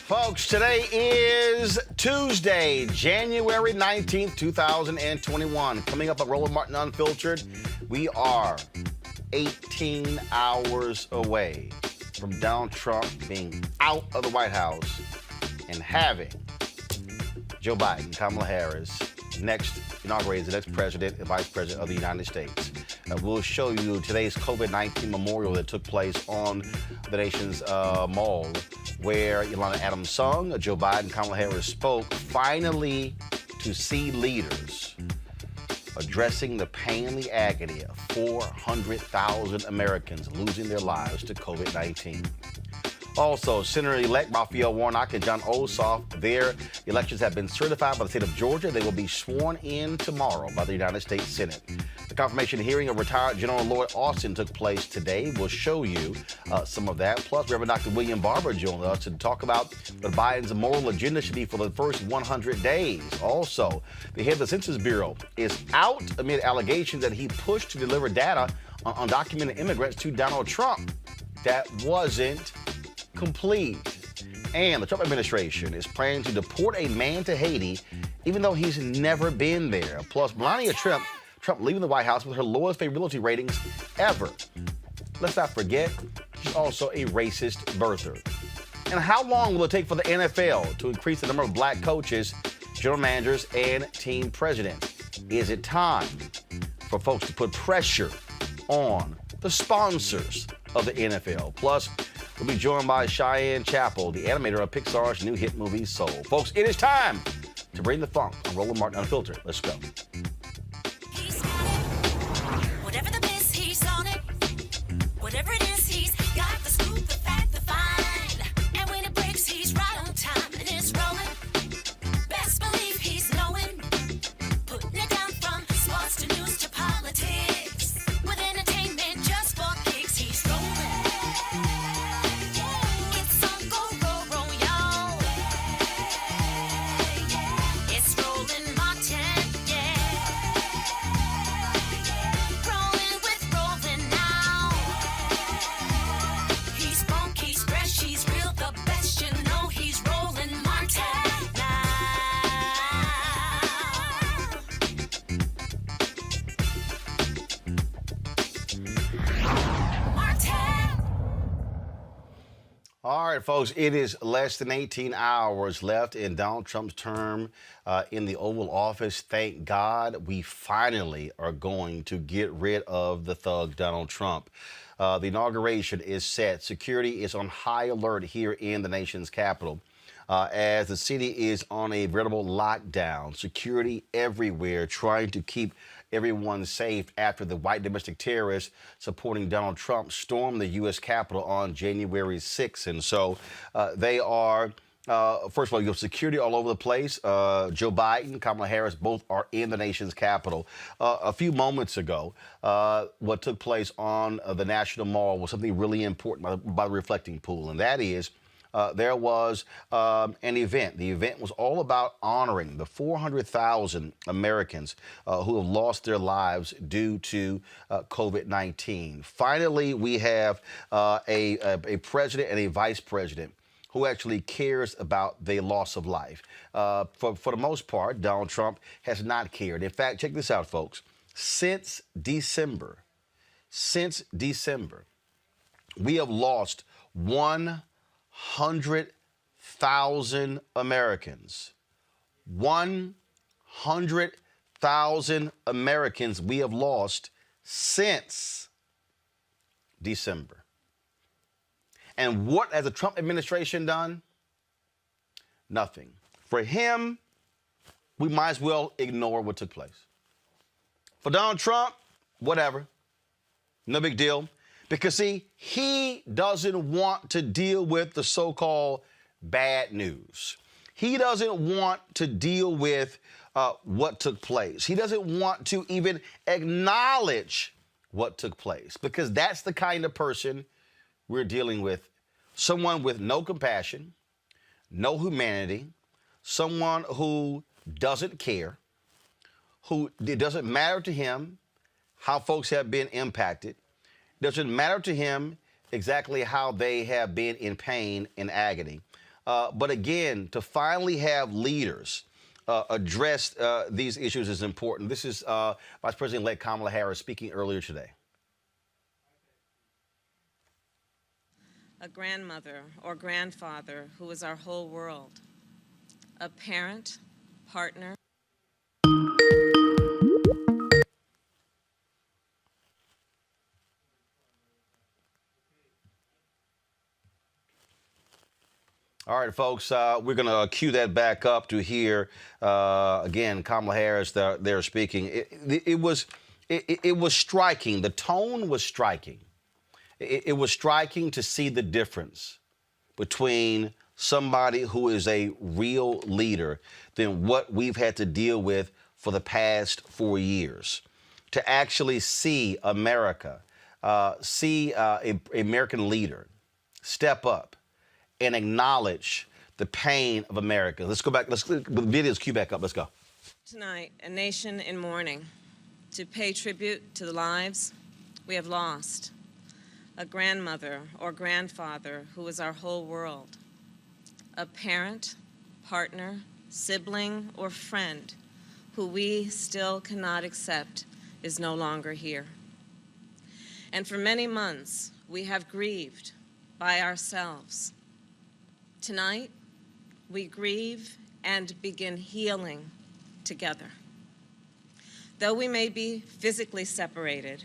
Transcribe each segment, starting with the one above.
Folks, today is Tuesday, January 19th, 2021. Coming up on Roland Martin Unfiltered, we are 18 hours away from Donald Trump being out of the White House and having Joe Biden, Kamala Harris, next inaugurated the next president and vice president of the United States. We'll show you today's COVID-19 memorial that took place on the nation's mall, where Yolanda Adams sung, Joe Biden, Kamala Harris spoke, finally to see leaders addressing the pain and the agony of 400,000 Americans losing their lives to COVID-19. Also, Senator-elect Raphael Warnock and John Ossoff, their elections have been certified by the state of Georgia. They will be sworn in tomorrow by the United States Senate. The confirmation hearing of retired General Lloyd Austin took place today. We'll show you some of that. Plus, Reverend Dr. William Barber joined us to talk about what Biden's moral agenda should be for the first 100 days. Also, the head of the Census Bureau is out amid allegations that he pushed to deliver data on undocumented immigrants to Donald Trump. That wasn't complete. And the Trump administration is planning to deport a man to Haiti, even though he's never been there. Plus, Melania Trump leaving the White House with her lowest favorability ratings ever. Let's not forget, she's also a racist birther. And how long will it take for the NFL to increase the number of black coaches, general managers, and team presidents? Is it time for folks to put pressure on the sponsors of the NFL? Plus, we'll be joined by MCheyenne Chapel, the animator of Pixar's new hit movie, Soul. Folks, it is time to bring the funk on Roland Martin Unfiltered. Let's go. He's on it. Whatever the biz, he's on it. Whatever it is, he's got the scoop, the fact, the find. And when it breaks, he's right on time and it's rolling. Best believe he's knowing. Putting it down from sports to news to politics. With entertainment just for kicks, he's rolling. It's on go, y'all. It's Roland Martin, yeah. Rolling with Roland now. He's funk, he's fresh, he's real, the best, you know he's Roland Martin now. Martin. All right, folks, it is less than 18 hours left in Donald Trump's term in the Oval Office. Thank God we finally are going to get rid of the thug Donald Trump. The inauguration is set. Security is on high alert here in the nation's capital as the city is on a veritable lockdown. Security everywhere, trying to keep everyone safe after the white domestic terrorists supporting Donald Trump stormed the U.S. Capitol on January 6th. And so they are, first of all, you have security all over the place. Joe Biden, Kamala Harris, both are in the nation's capital. A few moments ago, what took place on the National Mall was something really important by the reflecting pool, and that is there was an event. The event was all about honoring the 400,000 Americans who have lost their lives due to COVID-19. Finally, we have a president and a vice president who actually cares about the loss of life. For the most part, Donald Trump has not cared. In fact, check this out, folks. Since December, we have lost 100,000 Americans. 100,000 Americans we have lost since December. And what has the Trump administration done? Nothing. For him, we might as well ignore what took place. For Donald Trump, whatever. No big deal. Because, see, he doesn't want to deal with the so-called bad news. He doesn't want to deal with what took place. He doesn't want to even acknowledge what took place, because that's the kind of person we're dealing with. Someone with no compassion, no humanity, someone who doesn't care, who it doesn't matter to him how folks have been impacted. It doesn't matter to him exactly how they have been in pain and agony. But again, to finally have leaders address these issues is important. This is Vice President-elect Kamala Harris speaking earlier today. A grandmother or grandfather who is our whole world. A parent, partner. All right, folks, we're going to cue that back up to hear, again, Kamala Harris there speaking. It was striking. The tone was striking. It was striking to see the difference between somebody who is a real leader than what we've had to deal with for the past 4 years. To actually see America, see an American leader step up and acknowledge the pain of America. Let's go back. Let's the videos cue back up. Let's go. Tonight, a nation in mourning to pay tribute to the lives we have lost. A grandmother or grandfather who is our whole world. A parent, partner, sibling, or friend who we still cannot accept is no longer here. And for many months, we have grieved by ourselves. Tonight, we grieve and begin healing together. Though we may be physically separated,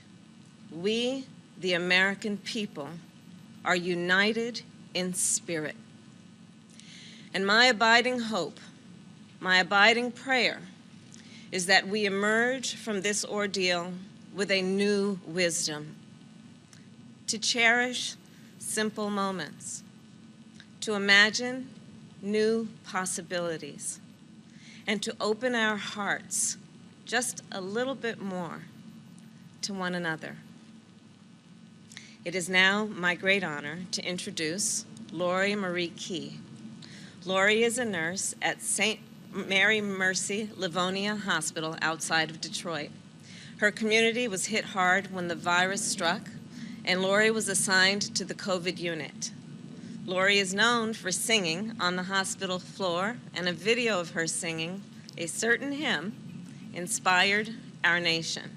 we, the American people, are united in spirit. And my abiding hope, my abiding prayer, is that we emerge from this ordeal with a new wisdom, to cherish simple moments, to imagine new possibilities, and to open our hearts just a little bit more to one another. It is now my great honor to introduce Lori Marie Key. Lori is a nurse at St. Mary Mercy Livonia Hospital outside of Detroit. Her community was hit hard when the virus struck, and Lori was assigned to the COVID unit. Lori is known for singing on the hospital floor, and a video of her singing a certain hymn inspired our nation.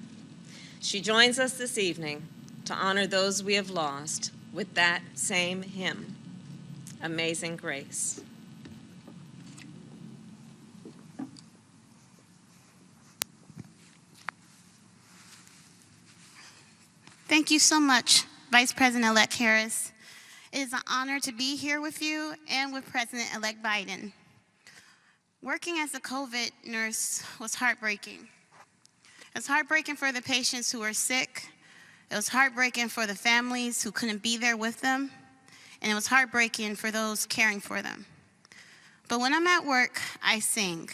She joins us this evening to honor those we have lost with that same hymn, Amazing Grace. Thank you so much, Vice President-elect Harris. It is an honor to be here with you and with President-elect Biden. Working as a COVID nurse was heartbreaking. It was heartbreaking for the patients who were sick. It was heartbreaking for the families who couldn't be there with them. And it was heartbreaking for those caring for them. But when I'm at work, I sing.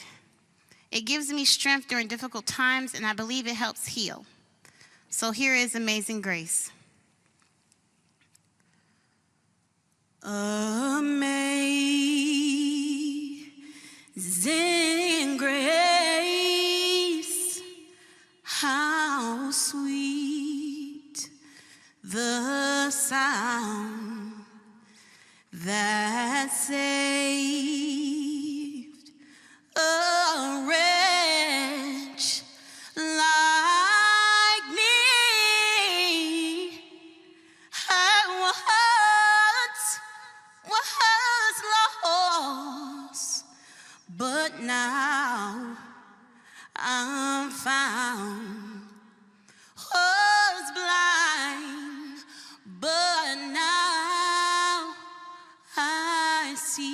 It gives me strength during difficult times, and I believe it helps heal. So here is Amazing Grace. Amazing grace, how sweet the sound that saved a wretch like me. I was lost, but now I'm found. Was blind, but now I see.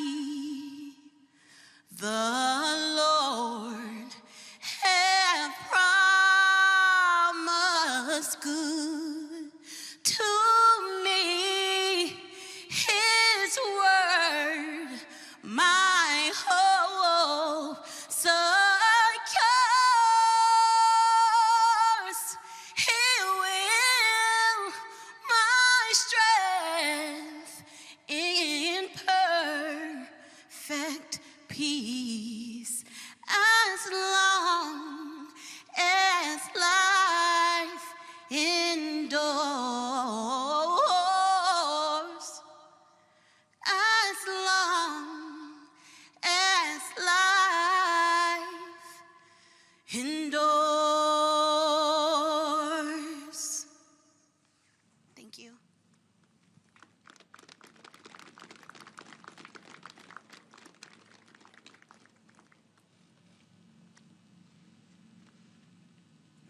Thank you.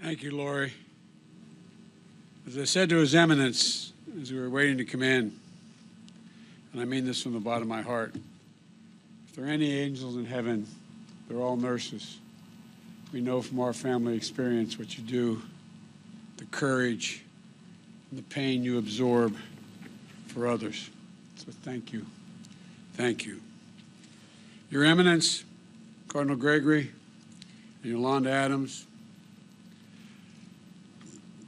Thank you, Lori. As I said to His Eminence as we were waiting to come in, and I mean this from the bottom of my heart, if there are any angels in heaven, they're all nurses. We know from our family experience what you do, the courage and the pain you absorb for others. So thank you. Thank you. Your Eminence, Cardinal Gregory and Yolanda Adams,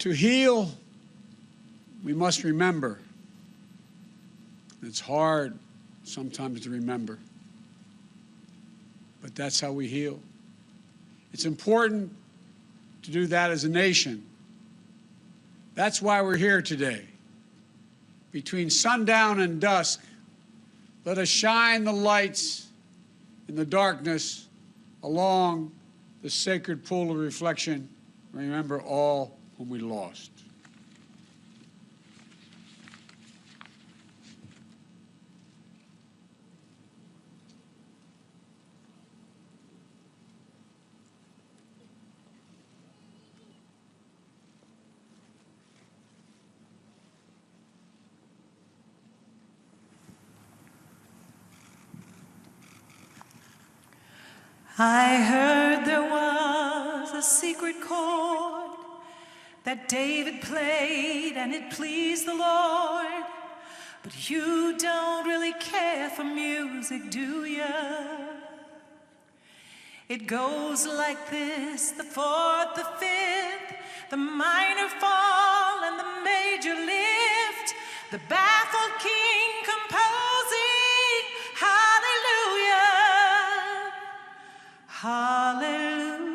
to heal, we must remember. It's hard sometimes to remember, but that's how we heal. It's important to do that as a nation. That's why we're here today. Between sundown and dusk, let us shine the lights in the darkness along the sacred pool of reflection. Remember all whom we lost. I heard there was a secret chord that David played and it pleased the Lord. But you don't really care for music, do ya? It goes like this: the fourth, the fifth, the minor fall and the major lift, the baffled king composing hallelujah. Hallelujah,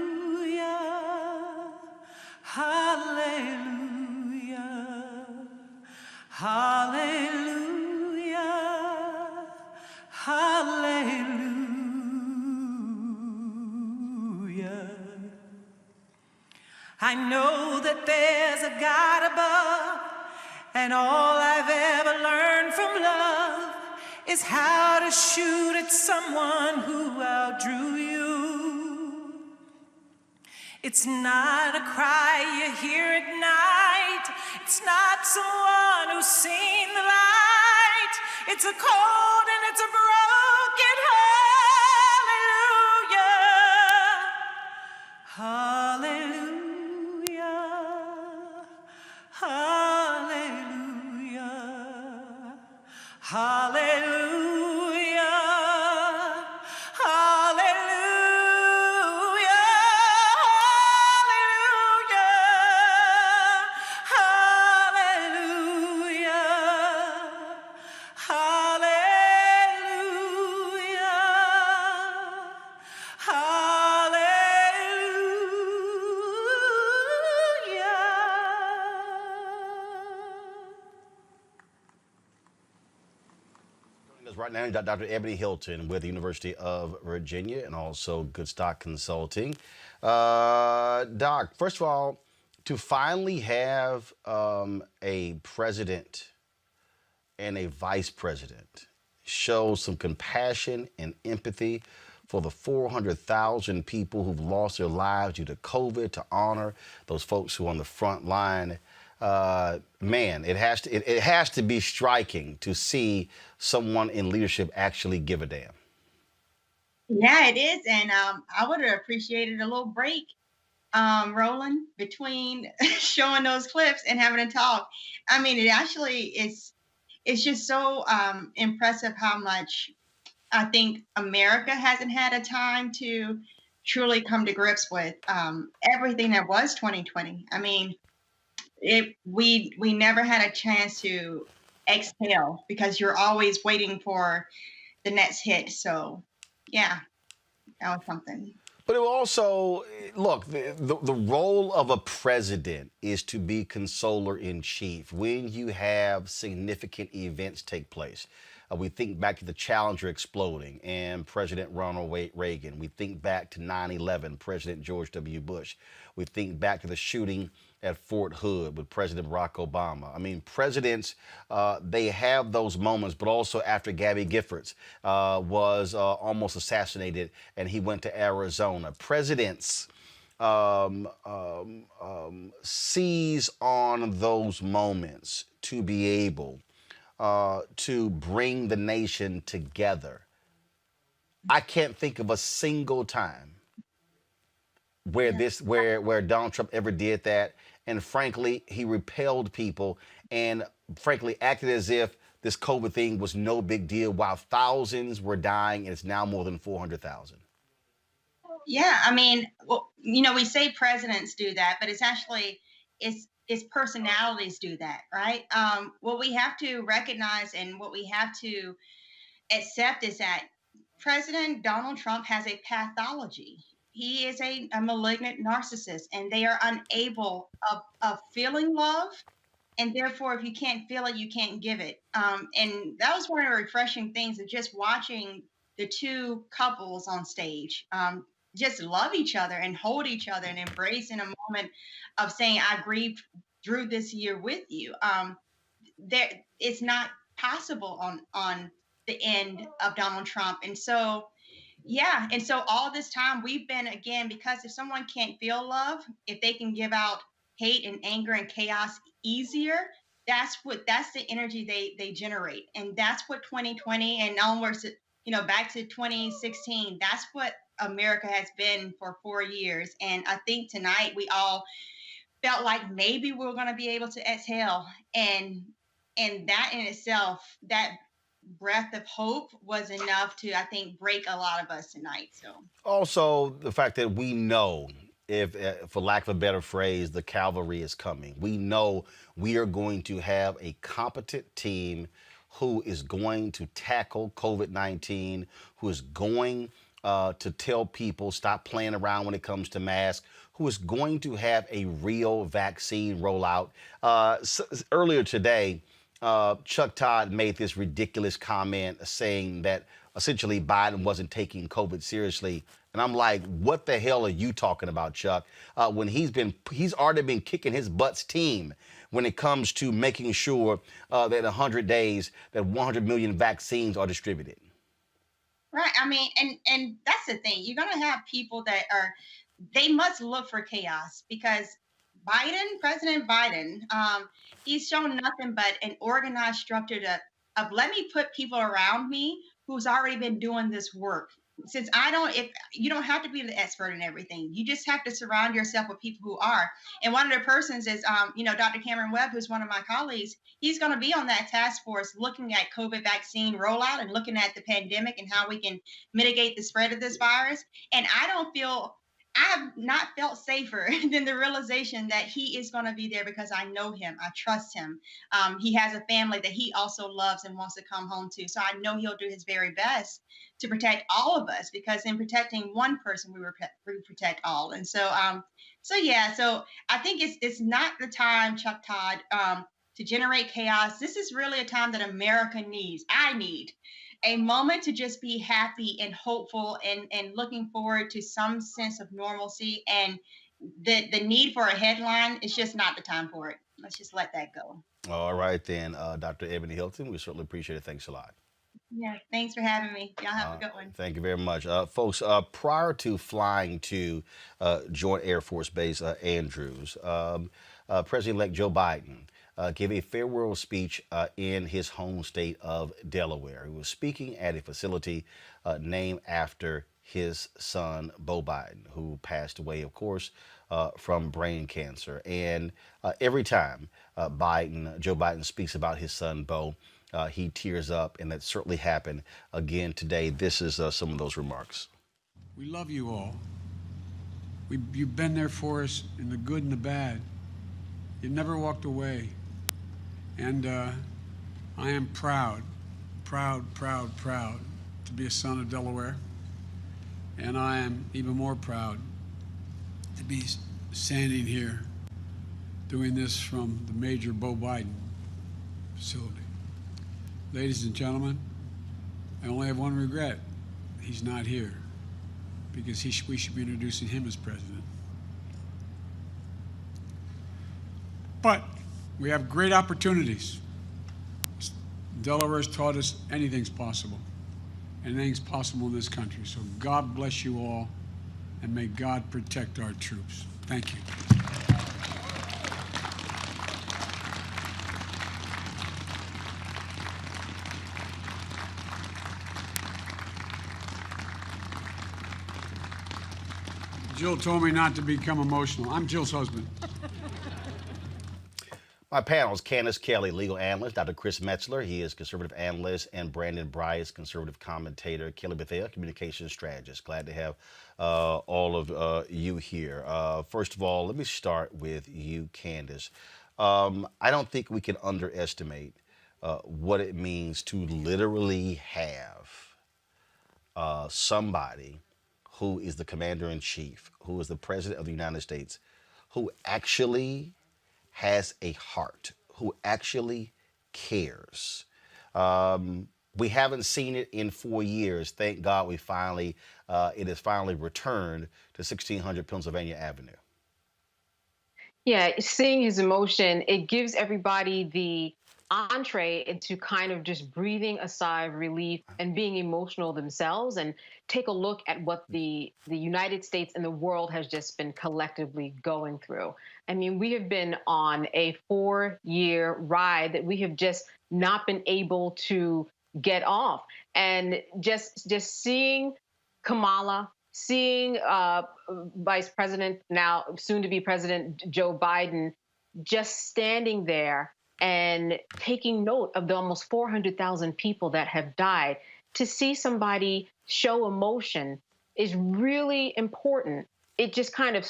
hallelujah, hallelujah, hallelujah. I know that there's a God above, and all I've ever learned from love is how to shoot at someone who outdrew you. It's not a cry you hear at night. It's not someone who's seen the light. It's a cold and it's a broken hallelujah. Hallelujah. Hallelujah. Hallelujah. Hallelujah. Right now, Dr. Ebony Hilton with the University of Virginia and also Good Stock Consulting. Doc, first of all, to finally have a president and a vice president shows some compassion and empathy for the 400,000 people who've lost their lives due to COVID, to honor those folks who are on the front line. Man, it has to be striking to see someone in leadership actually give a damn. Yeah, it is, and I would have appreciated a little break, Roland, between showing those clips and having a talk. I mean, it actually is. It's just so impressive how much I think America hasn't had a time to truly come to grips with everything that was 2020. I mean, we never had a chance to exhale because you're always waiting for the next hit. So, yeah, that was something. But it will also, look, the role of a president is to be consoler in chief when you have significant events take place. We think back to the Challenger exploding and President Ronald Reagan. We think back to 9/11, President George W. Bush. We think back to the shooting at Fort Hood with President Barack Obama. I mean, presidents, they have those moments, but also after Gabby Giffords was almost assassinated and he went to Arizona. Presidents seize on those moments to be able to bring the nation together. I can't think of a single time where where Donald Trump ever did that. And frankly, he repelled people and frankly acted as if this COVID thing was no big deal while thousands were dying and it's now more than 400,000. Yeah, I mean, well, you know, we say presidents do that, but it's actually it's personalities do that, right? What we have to recognize and what we have to accept is that President Donald Trump has a pathology. He is a malignant narcissist, and they are unable of feeling love. And therefore, if you can't feel it, you can't give it. And that was one of the refreshing things of just watching the two couples on stage just love each other and hold each other and embrace in a moment of saying, I grieved through this year with you. It's not possible on the end of Donald Trump. And so, yeah. And so all this time we've been, again, because if someone can't feel love, if they can give out hate and anger and chaos easier, that's the energy they generate. And that's what 2020 and onwards, you know, back to 2016, that's what America has been for 4 years. And I think tonight we all felt like maybe we're going to be able to exhale. And that in itself, that breath of hope was enough to, I think, break a lot of us tonight. So Also, the fact that we know, if for lack of a better phrase, the cavalry is coming. We know we are going to have a competent team who is going to tackle COVID-19, who is going to tell people stop playing around when it comes to masks, who is going to have a real vaccine rollout. Earlier today, Chuck Todd made this ridiculous comment saying that essentially Biden wasn't taking COVID seriously. And I'm like, what the hell are you talking about, Chuck? When he's already been kicking his butt's team when it comes to making sure that in 100 days that 100 million vaccines are distributed. right. I mean, and that's the thing. You're gonna have people that they must look for chaos because President Biden, he's shown nothing but an organized structure of let me put people around me who's already been doing this work. Since if you don't have to be the expert in everything, you just have to surround yourself with people who are. And one of the persons is, Dr. Cameron Webb, who's one of my colleagues. He's going to be on that task force looking at COVID vaccine rollout and looking at the pandemic and how we can mitigate the spread of this virus. And I have not felt safer than the realization that he is going to be there because I know him. I trust him. He has a family that he also loves and wants to come home to. So I know he'll do his very best to protect all of us because in protecting one person, we protect all. And so I think it's not the time, Chuck Todd, to generate chaos. This is really a time that America needs. I need a moment to just be happy and hopeful and looking forward to some sense of normalcy. And the need for a headline is just not the time for it. Let's just let that go. All right, then, Dr. Ebony Hilton, we certainly appreciate it. Thanks a lot. Yeah, thanks for having me. Y'all have a good one. Thank you very much. Folks, prior to flying to Joint Air Force Base Andrews, President-elect Joe Biden gave a farewell speech in his home state of Delaware. He was speaking at a facility named after his son, Beau Biden, who passed away, of course, from brain cancer. And every time Joe Biden speaks about his son, Beau, he tears up, and that certainly happened again today. This is some of those remarks. We love you all. You've been there for us in the good and the bad. You never walked away. And I am proud to be a son of Delaware. And I am even more proud to be standing here doing this from the Major Beau Biden facility. Ladies and gentlemen, I only have one regret. He's not here because we should be introducing him as president. But we have great opportunities. Delaware has taught us anything's possible. Anything's possible in this country. So God bless you all, and may God protect our troops. Thank you. Jill told me not to become emotional. I'm Jill's husband. My panel is Candace Kelly, legal analyst, Dr. Chris Metzler, he is conservative analyst, and Brandon Bryce, conservative commentator, Kelly Bethea, communications strategist. Glad to have all of you here. First of all, let me start with you, Candace. I don't think we can underestimate what it means to literally have somebody who is the commander-in-chief, who is the president of the United States, who actually has a heart, who actually cares. We haven't seen it in 4 years. Thank God it has finally returned to 1600 Pennsylvania Avenue. Yeah, seeing his emotion, it gives everybody the entree into kind of just breathing a sigh of relief and being emotional themselves, and take a look at what the United States and the world has just been collectively going through. I mean, we have been on a 4-year ride that we have just not been able to get off. And just seeing Kamala, seeing Vice President, now soon to be President Joe Biden, just standing there and taking note of the almost 400,000 people that have died, to see somebody show emotion is really important. It just kind of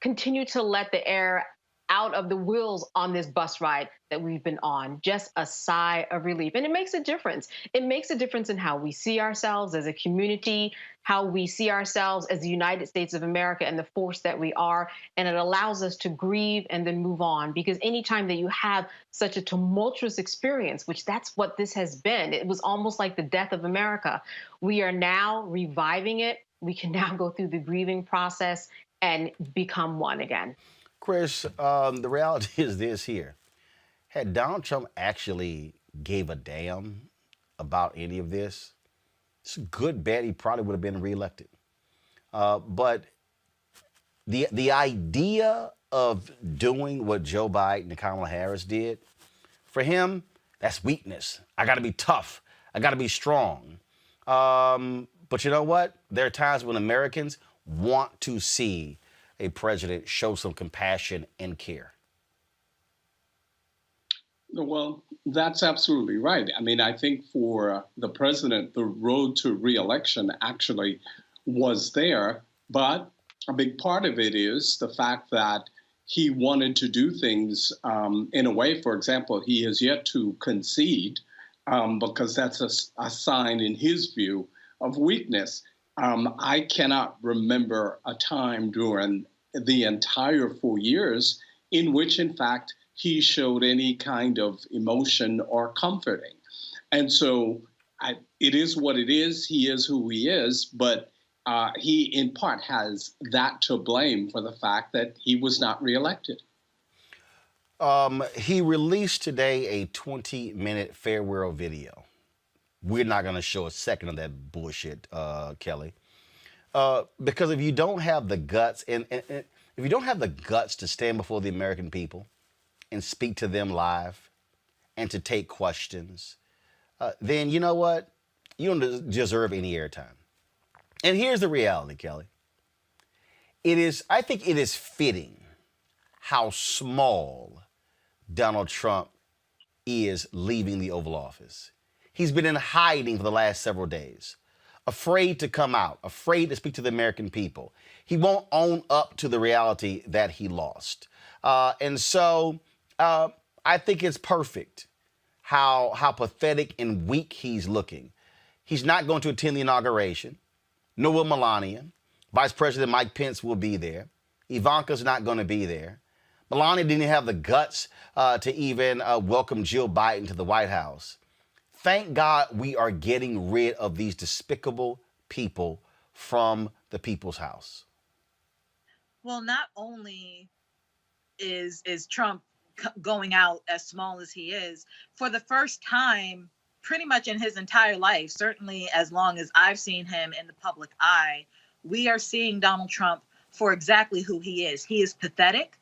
continued to let the air out of the wheels on this bus ride that we've been on. Just a sigh of relief. And it makes a difference. It makes a difference in how we see ourselves as a community, how we see ourselves as the United States of America and the force that we are. And it allows us to grieve and then move on. Because anytime that you have such a tumultuous experience, which that's what this has been, it was almost like the death of America. We are now reviving it. We can now go through the grieving process and become one again. Chris, the reality is this here. Had Donald Trump actually gave a damn about any of this, it's a good bet he probably would have been reelected. But the idea of doing what Joe Biden and Kamala Harris did, for him, that's weakness. I got to be tough. I got to be strong. But you know what? There are times when Americans want to see a president show some compassion and care. Well, that's absolutely right. I mean, I think for the president, the road to re-election actually was there. But a big part of it is the fact that he wanted to do things in a way. For example, he has yet to concede because that's a sign, in his view, of weakness. I cannot remember a time during the entire 4 years in which, in fact, he showed any kind of emotion or comforting. And so it is what it is. He is who he is. But he, in part, has that to blame for the fact that he was not reelected. He released today a 20-minute farewell video. We're not going to show a second of that bullshit, Kelly. Because if you don't have the guts, and if you don't have the guts to stand before the American people and speak to them live and to take questions, then you know what? You don't deserve any airtime. And here's the reality, Kelly. I think it is fitting how small Donald Trump is leaving the Oval Office. He's been in hiding for the last several days, afraid to come out, afraid to speak to the American people. He won't own up to the reality that he lost. And so I think it's perfect how pathetic and weak he's looking. He's not going to attend the inauguration. Nor will Melania. Vice President Mike Pence will be there. Ivanka's not going to be there. Melania didn't have the guts to even welcome Jill Biden to the White House. Thank God we are getting rid of these despicable people from the people's house. Well, not only is Trump going out as small as he is, for the first time pretty much in his entire life, certainly as long as I've seen him in the public eye, we are seeing Donald Trump for exactly who he is. He is pathetic.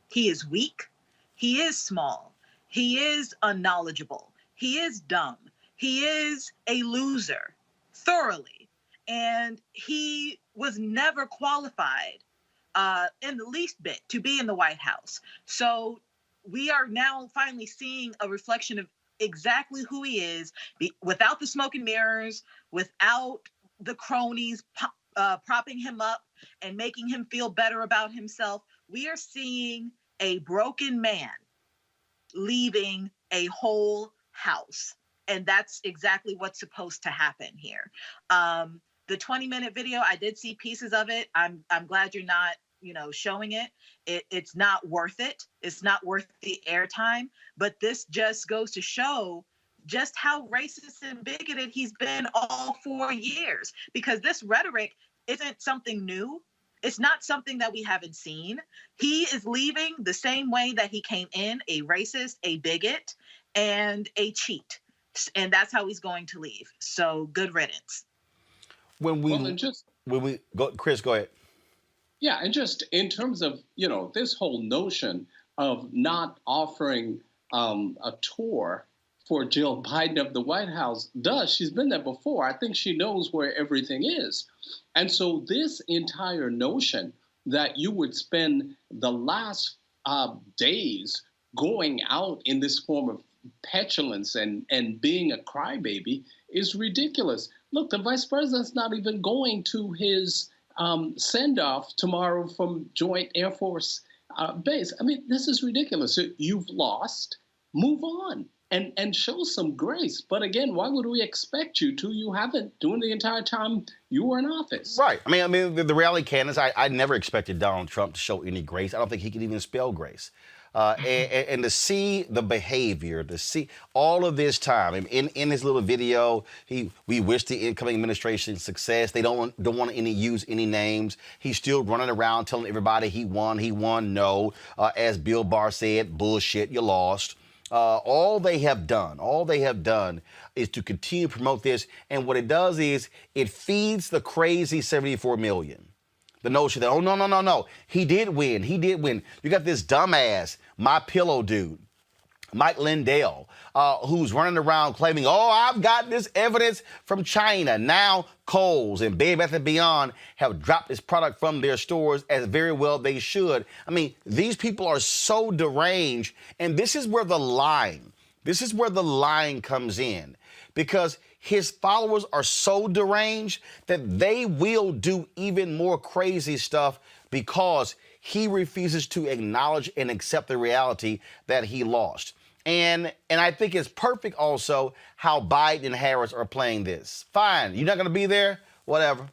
He is weak. He is small. He is unknowledgeable. He is dumb. He is a loser, thoroughly. And he was never qualified in the least bit to be in the White House. So we are now finally seeing a reflection of exactly who he is, without the smoke and mirrors, without the cronies propping him up and making him feel better about himself. We are seeing a broken man leaving a whole house. And that's exactly what's supposed to happen here. The 20-minute video, I did see pieces of it. I'm glad you're not, showing it. It's not worth it. It's not worth the airtime. But this just goes to show just how racist and bigoted he's been all 4 years. Because this rhetoric isn't something new. It's not something that we haven't seen. He is leaving the same way that he came in, a racist, a bigot, and a cheat. And that's how he's going to leave. So good riddance. When we go, Chris, go ahead. Yeah, and just in terms of, this whole notion of not offering a tour for Jill Biden of the White House, she's been there before. I think she knows where everything is. And so this entire notion that you would spend the last days going out in this form of petulance and being a crybaby is ridiculous. Look, the vice president's not even going to his send-off tomorrow from Joint Air Force Base. I mean, this is ridiculous. You've lost. Move on and show some grace. But again, why would we expect you to? You haven't during the entire time you were in office. Right. I mean, the reality can is I never expected Donald Trump to show any grace. I don't think he could even spell grace. And to see the behavior, to see all of this time in his little video, we wish the incoming administration success. They don't want to use any names. He's still running around telling everybody he won. No, as Bill Barr said, bullshit, you lost. All they have done is to continue to promote this. And what it does is it feeds the crazy 74 million. The notion that, oh, no, he did win. You got this dumbass, My Pillow dude, Mike Lindell, who's running around claiming, oh, I've got this evidence from China. Now Kohl's and Bed Bath & Beyond have dropped this product from their stores, as very well they should. I mean, these people are so deranged, and this is where the line comes in, because his followers are so deranged that they will do even more crazy stuff because he refuses to acknowledge and accept the reality that he lost. And I think it's perfect also how Biden and Harris are playing this. Fine, you're not going to be there? Whatever.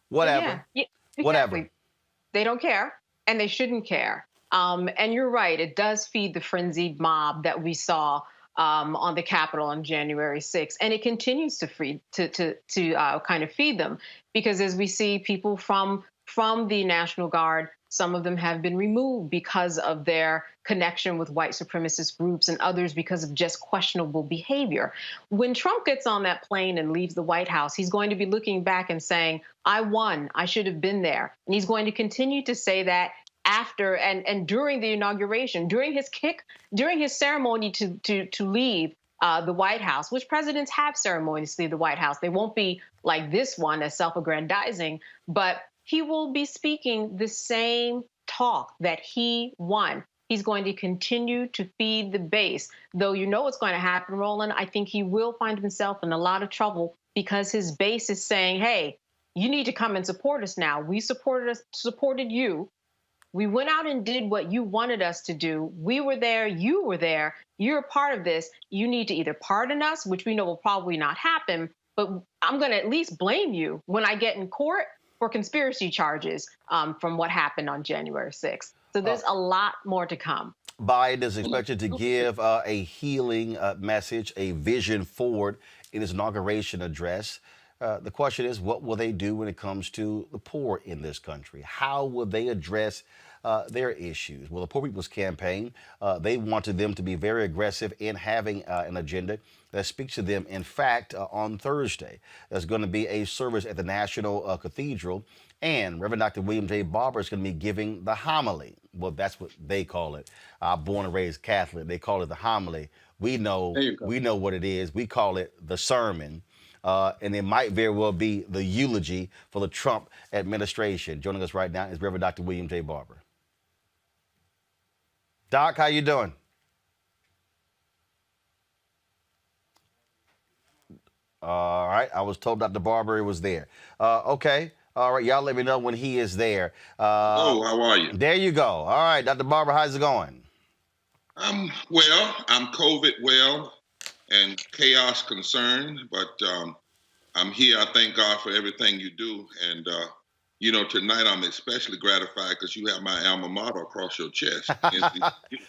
Yeah, exactly. They don't care, and they shouldn't care. And you're right, it does feed the frenzied mob that we saw on the Capitol on January 6th, and it continues to kind of feed them, because as we see people from the National Guard, some of them have been removed because of their connection with white supremacist groups, and others because of just questionable behavior. When Trump gets on that plane and leaves the White House, he's going to be looking back and saying, I won, I should have been there. And he's going to continue to say that after and during the inauguration, during his ceremony to leave the White House, which presidents have ceremonies to leave the White House. They won't be like this one as self-aggrandizing, but he will be speaking the same talk that he won. He's going to continue to feed the base. Though you know what's going to happen, Roland, I think he will find himself in a lot of trouble because his base is saying, hey, you need to come and support us now. We supported you. We went out and did what you wanted us to do. We were there. You were there. You're a part of this. You need to either pardon us, which we know will probably not happen, but I'm going to at least blame you when I get in court for conspiracy charges from what happened on January 6th. So there's a lot more to come. Biden is expected to give a healing message, a vision forward in his inauguration address. The question is, what will they do when it comes to the poor in this country? How will they address their issues. Well, the Poor People's Campaign, they wanted them to be very aggressive in having an agenda that speaks to them. In fact, on Thursday, there's going to be a service at the National Cathedral, and Reverend Dr. William J. Barber is going to be giving the homily. Well, that's what they call it. Born and raised Catholic, they call it the homily. We know what it is. We call it the sermon. And it might very well be the eulogy for the Trump administration. Joining us right now is Reverend Dr. William J. Barber. Doc, how you doing? All right, I was told Dr. Barber was there. Okay, all right, y'all let me know when he is there. Oh, how are you? There you go. All right, Dr. Barber, how's it going? I'm well. I'm COVID well and chaos concerned, but I'm here. I thank God for everything you do. And, tonight I'm especially gratified because you have my alma mater across your chest.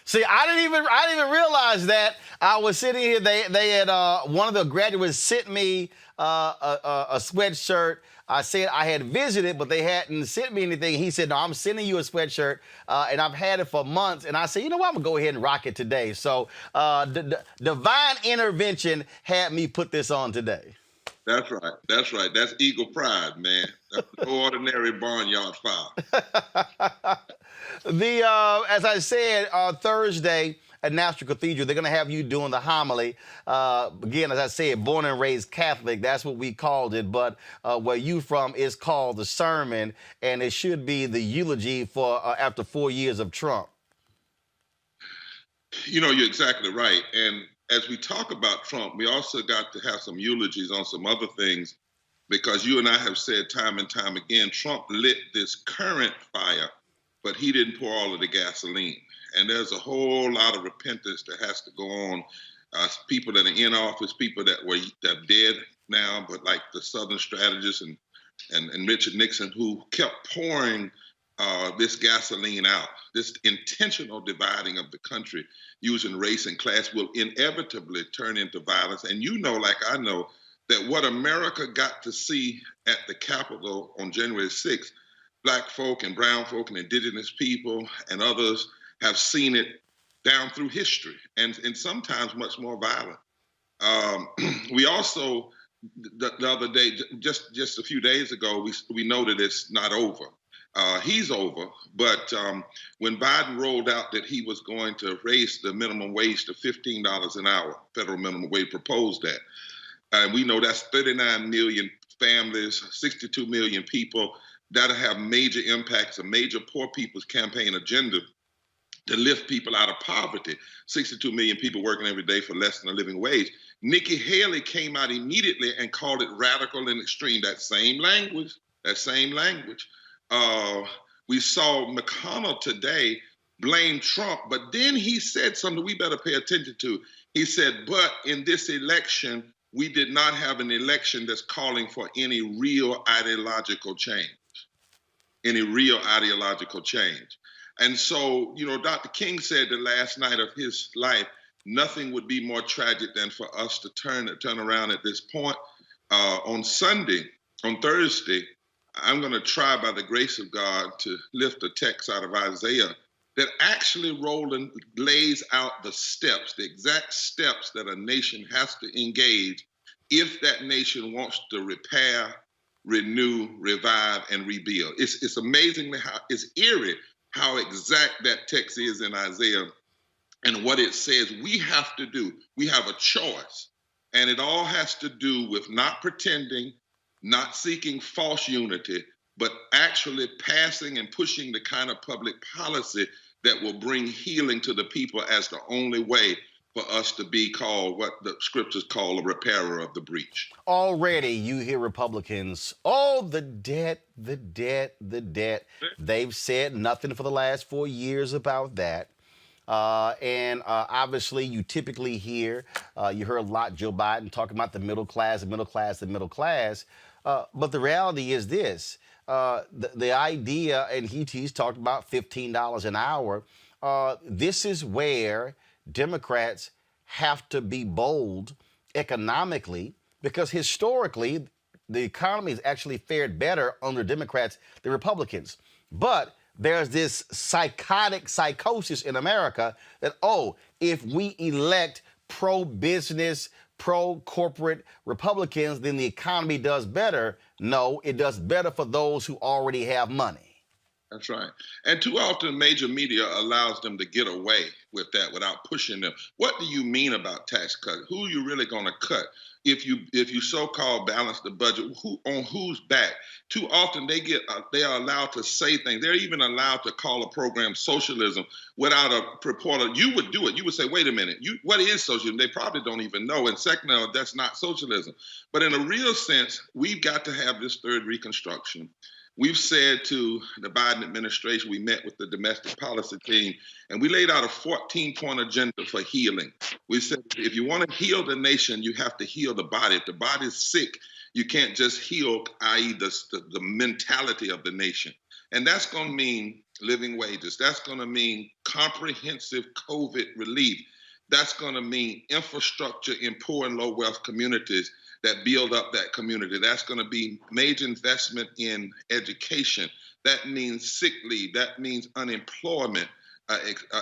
See, I didn't even realize that. I was sitting here. They had one of the graduates sent me a sweatshirt. I said I had visited, but they hadn't sent me anything. He said, no, I'm sending you a sweatshirt, and I've had it for months. And I said, you know what, I'm going to go ahead and rock it today. So divine intervention had me put this on today. That's right. That's right. That's eagle pride, man. That's no ordinary barnyard fowl. As I said, Thursday at National Cathedral, they're going to have you doing the homily. Again, as I said, born and raised Catholic, that's what we called it. But where you from is called the sermon, and it should be the eulogy for after 4 years of Trump. You're exactly right. And as we talk about Trump, we also got to have some eulogies on some other things, because you and I have said time and time again, Trump lit this current fire, but he didn't pour all of the gasoline. And there's a whole lot of repentance that has to go on. People that are in office, people that are dead now, but like the Southern strategist and Richard Nixon, who kept pouring this gasoline out. This intentional dividing of the country using race and class will inevitably turn into violence. And like I know, that what America got to see at the Capitol on January 6th, Black folk and brown folk and indigenous people and others have seen it down through history, and sometimes much more violent. We also, the other day, just a few days ago, we know that it's not over. He's over, but when Biden rolled out that he was going to raise the minimum wage to $15 an hour, federal minimum wage, proposed that. And we know that's 39 million families, 62 million people. That'll have major impacts, a major poor people's campaign agenda to lift people out of poverty. 62 million people working every day for less than a living wage. Nikki Haley came out immediately and called it radical and extreme. That same language. We saw McConnell today blame Trump, but then he said something we better pay attention to. He said, but in this election, we did not have an election that's calling for any real ideological change. And so, Dr. King said the last night of his life, nothing would be more tragic than for us to turn around at this point. On Thursday, I'm going to try by the grace of God to lift a text out of Isaiah that actually, Roland, lays out the exact steps that a nation has to engage if that nation wants to repair, renew, revive, and rebuild. It's amazingly it's eerie how exact that text is in Isaiah and what it says we have to do. We have a choice, and it all has to do with not pretending, not seeking false unity, but actually passing and pushing the kind of public policy that will bring healing to the people as the only way for us to be called what the scriptures call a repairer of the breach. Already you hear Republicans, the debt. They've said nothing for the last 4 years about that. And obviously you typically hear, you heard a lot Joe Biden talking about the middle class. But the reality is this, the idea, and he's talked about $15 an hour. This is where Democrats have to be bold economically, because historically the economy has actually fared better under Democrats than Republicans. But there's this psychosis in America that, oh, if we elect pro-business, pro-corporate Republicans, then the economy does better. No, it does better for those who already have money. That's right. And too often major media allows them to get away with that without pushing them. What do you mean about tax cuts? Who are you really going to cut? If you so-called balance the budget, on whose back? Too often they are allowed to say things. They're even allowed to call a program socialism without a reporter. You would do it. You would say, wait a minute, what is socialism? They probably don't even know. And second, that's not socialism. But in a real sense, we've got to have this third Reconstruction. We've said to the Biden administration, we met with the domestic policy team, and we laid out a 14-point agenda for healing. We said, if you want to heal the nation, you have to heal the body. If the body's sick, you can't just heal, i.e. the mentality of the nation. And that's going to mean living wages. That's going to mean comprehensive COVID relief. That's going to mean infrastructure in poor and low wealth communities that build up that community. That's going to be major investment in education. That means sick leave. That means unemployment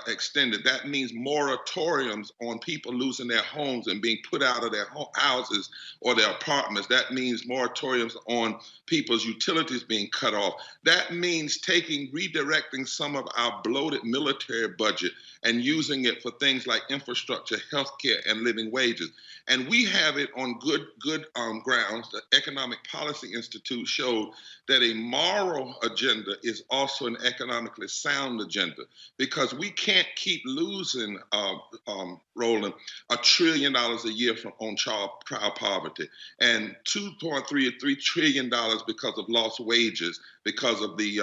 extended. That means moratoriums on people losing their homes and being put out of their houses or their apartments. That means moratoriums on people's utilities being cut off. That means redirecting some of our bloated military budget and using it for things like infrastructure, healthcare, and living wages. And we have it on good grounds. The Economic Policy Institute showed that a moral agenda is also an economically sound agenda, because we can't keep losing, Roland, $1 trillion a year on child poverty, and $2.3 or $3 trillion because of lost wages, because of the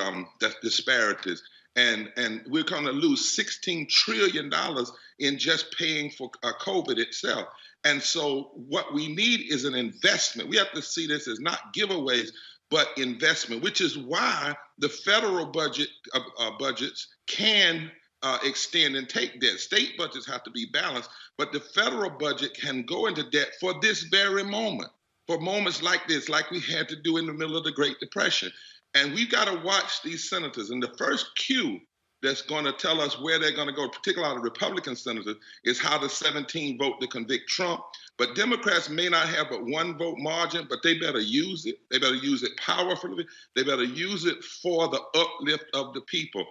disparities. And we're going to lose $16 trillion in just paying for COVID itself. And so what we need is an investment. We have to see this as not giveaways, but investment, which is why the federal budgets can extend and take debt. State budgets have to be balanced, but the federal budget can go into debt for this very moment, for moments like this, like we had to do in the middle of the Great Depression. And we've got to watch these senators. And the first cue that's going to tell us where they're going to go, particularly the Republican senators, is how the 17 vote to convict Trump. But Democrats may not have but one vote margin, but they better use it. They better use it powerfully. They better use it for the uplift of the people.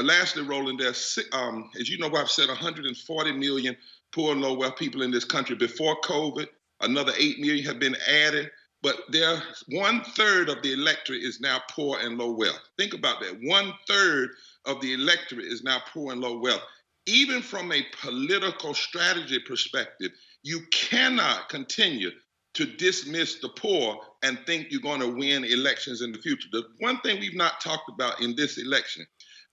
Lastly, Roland, there's, as you know, I've said 140 million poor and low wealth people in this country before COVID. Another 8 million have been added. But there, 1/3 of the electorate is now poor and low wealth. Think about that. 1/3 of the electorate is now poor and low wealth. Even from a political strategy perspective, you cannot continue to dismiss the poor and think you're going to win elections in the future. The one thing we've not talked about in this election,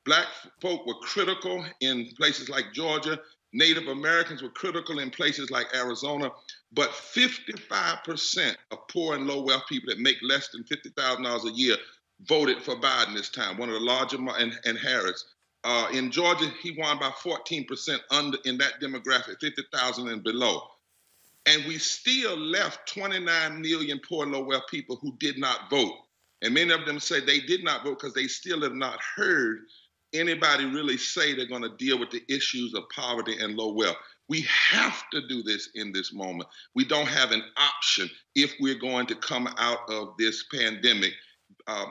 Black folk were critical in places like Georgia. Native Americans were critical in places like Arizona, but 55% of poor and low wealth people that make less than $50,000 a year voted for Biden this time, one of the larger, and Harris. In Georgia, he won by 14% in that demographic, 50,000 and below. And we still left 29 million poor and low wealth people who did not vote. And many of them say they did not vote because they still have not heard anybody really say they're going to deal with the issues of poverty and low wealth. We have to do this in this moment. We don't have an option if we're going to come out of this pandemic,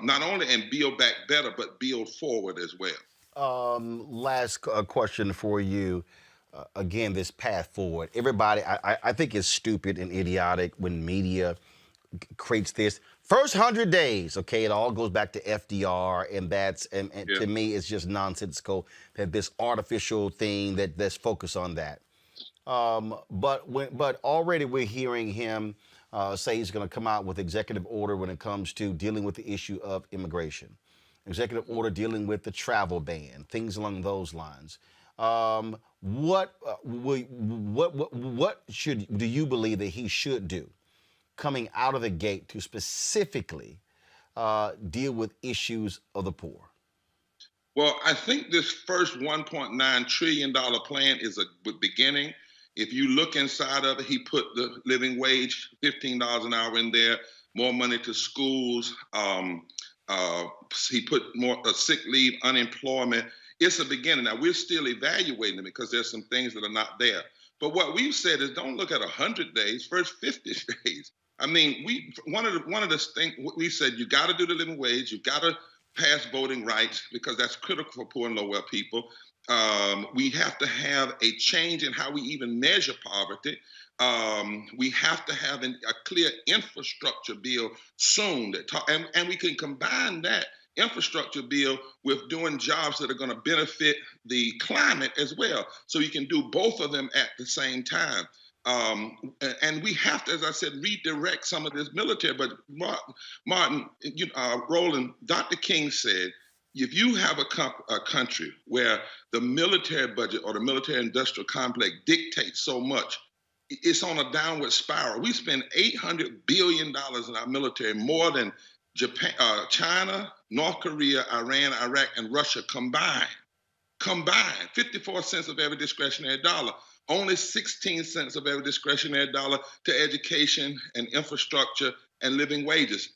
not only and build back better, but build forward as well. Last question for you. Again, this path forward. Everybody, I think it's stupid and idiotic when media creates this. First 100 days, okay, it all goes back to FDR, and to me, it's just nonsensical that this artificial thing that's focused on that. But already we're hearing him say he's going to come out with executive order when it comes to dealing with the issue of immigration, executive order dealing with the travel ban, things along those lines. What do you believe that he should do coming out of the gate to specifically deal with issues of the poor? Well, I think this first $1.9 trillion plan is a beginning. If you look inside of it, he put the living wage, $15 an hour in there, more money to schools, He put more sick leave, unemployment. It's a beginning. Now, we're still evaluating it because there's some things that are not there. But what we've said is don't look at 100 days, first 50 days. I mean, one of the things we said, you got to do the living wage. You got to pass voting rights because that's critical for poor and low-wealth people. We have to have a change in how we even measure poverty. We have to have a clear infrastructure bill soon. And we can combine that infrastructure bill with doing jobs that are going to benefit the climate as well. So you can do both of them at the same time. And we have to, as I said, redirect some of this military. But Martin, Roland, Dr. King said, if you have a country where the military budget or the military industrial complex dictates so much, it's on a downward spiral. We spend $800 billion in our military, more than Japan, China, North Korea, Iran, Iraq, and Russia combined. 54 cents of every discretionary dollar. Only 16 cents of every discretionary dollar to education and infrastructure and living wages.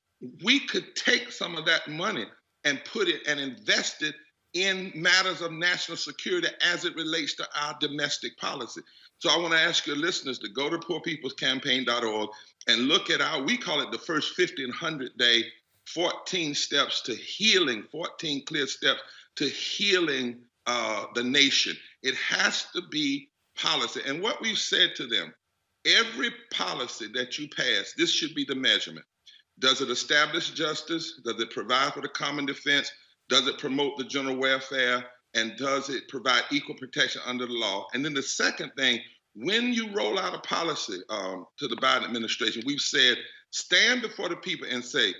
We could take some of that money and put it and invest it in matters of national security as it relates to our domestic policy. So I want to ask your listeners to go to poorpeoplescampaign.org and look at we call it the first 50 and 100 day, 14 steps to healing, 14 clear steps to healing the nation. It has to be policy. And what we've said to them, every policy that you pass, this should be the measurement. Does it establish justice? Does it provide for the common defense? Does it promote the general welfare? And does it provide equal protection under the law? And then the second thing, when you roll out a policy to the Biden administration, we've said, stand before the people and say,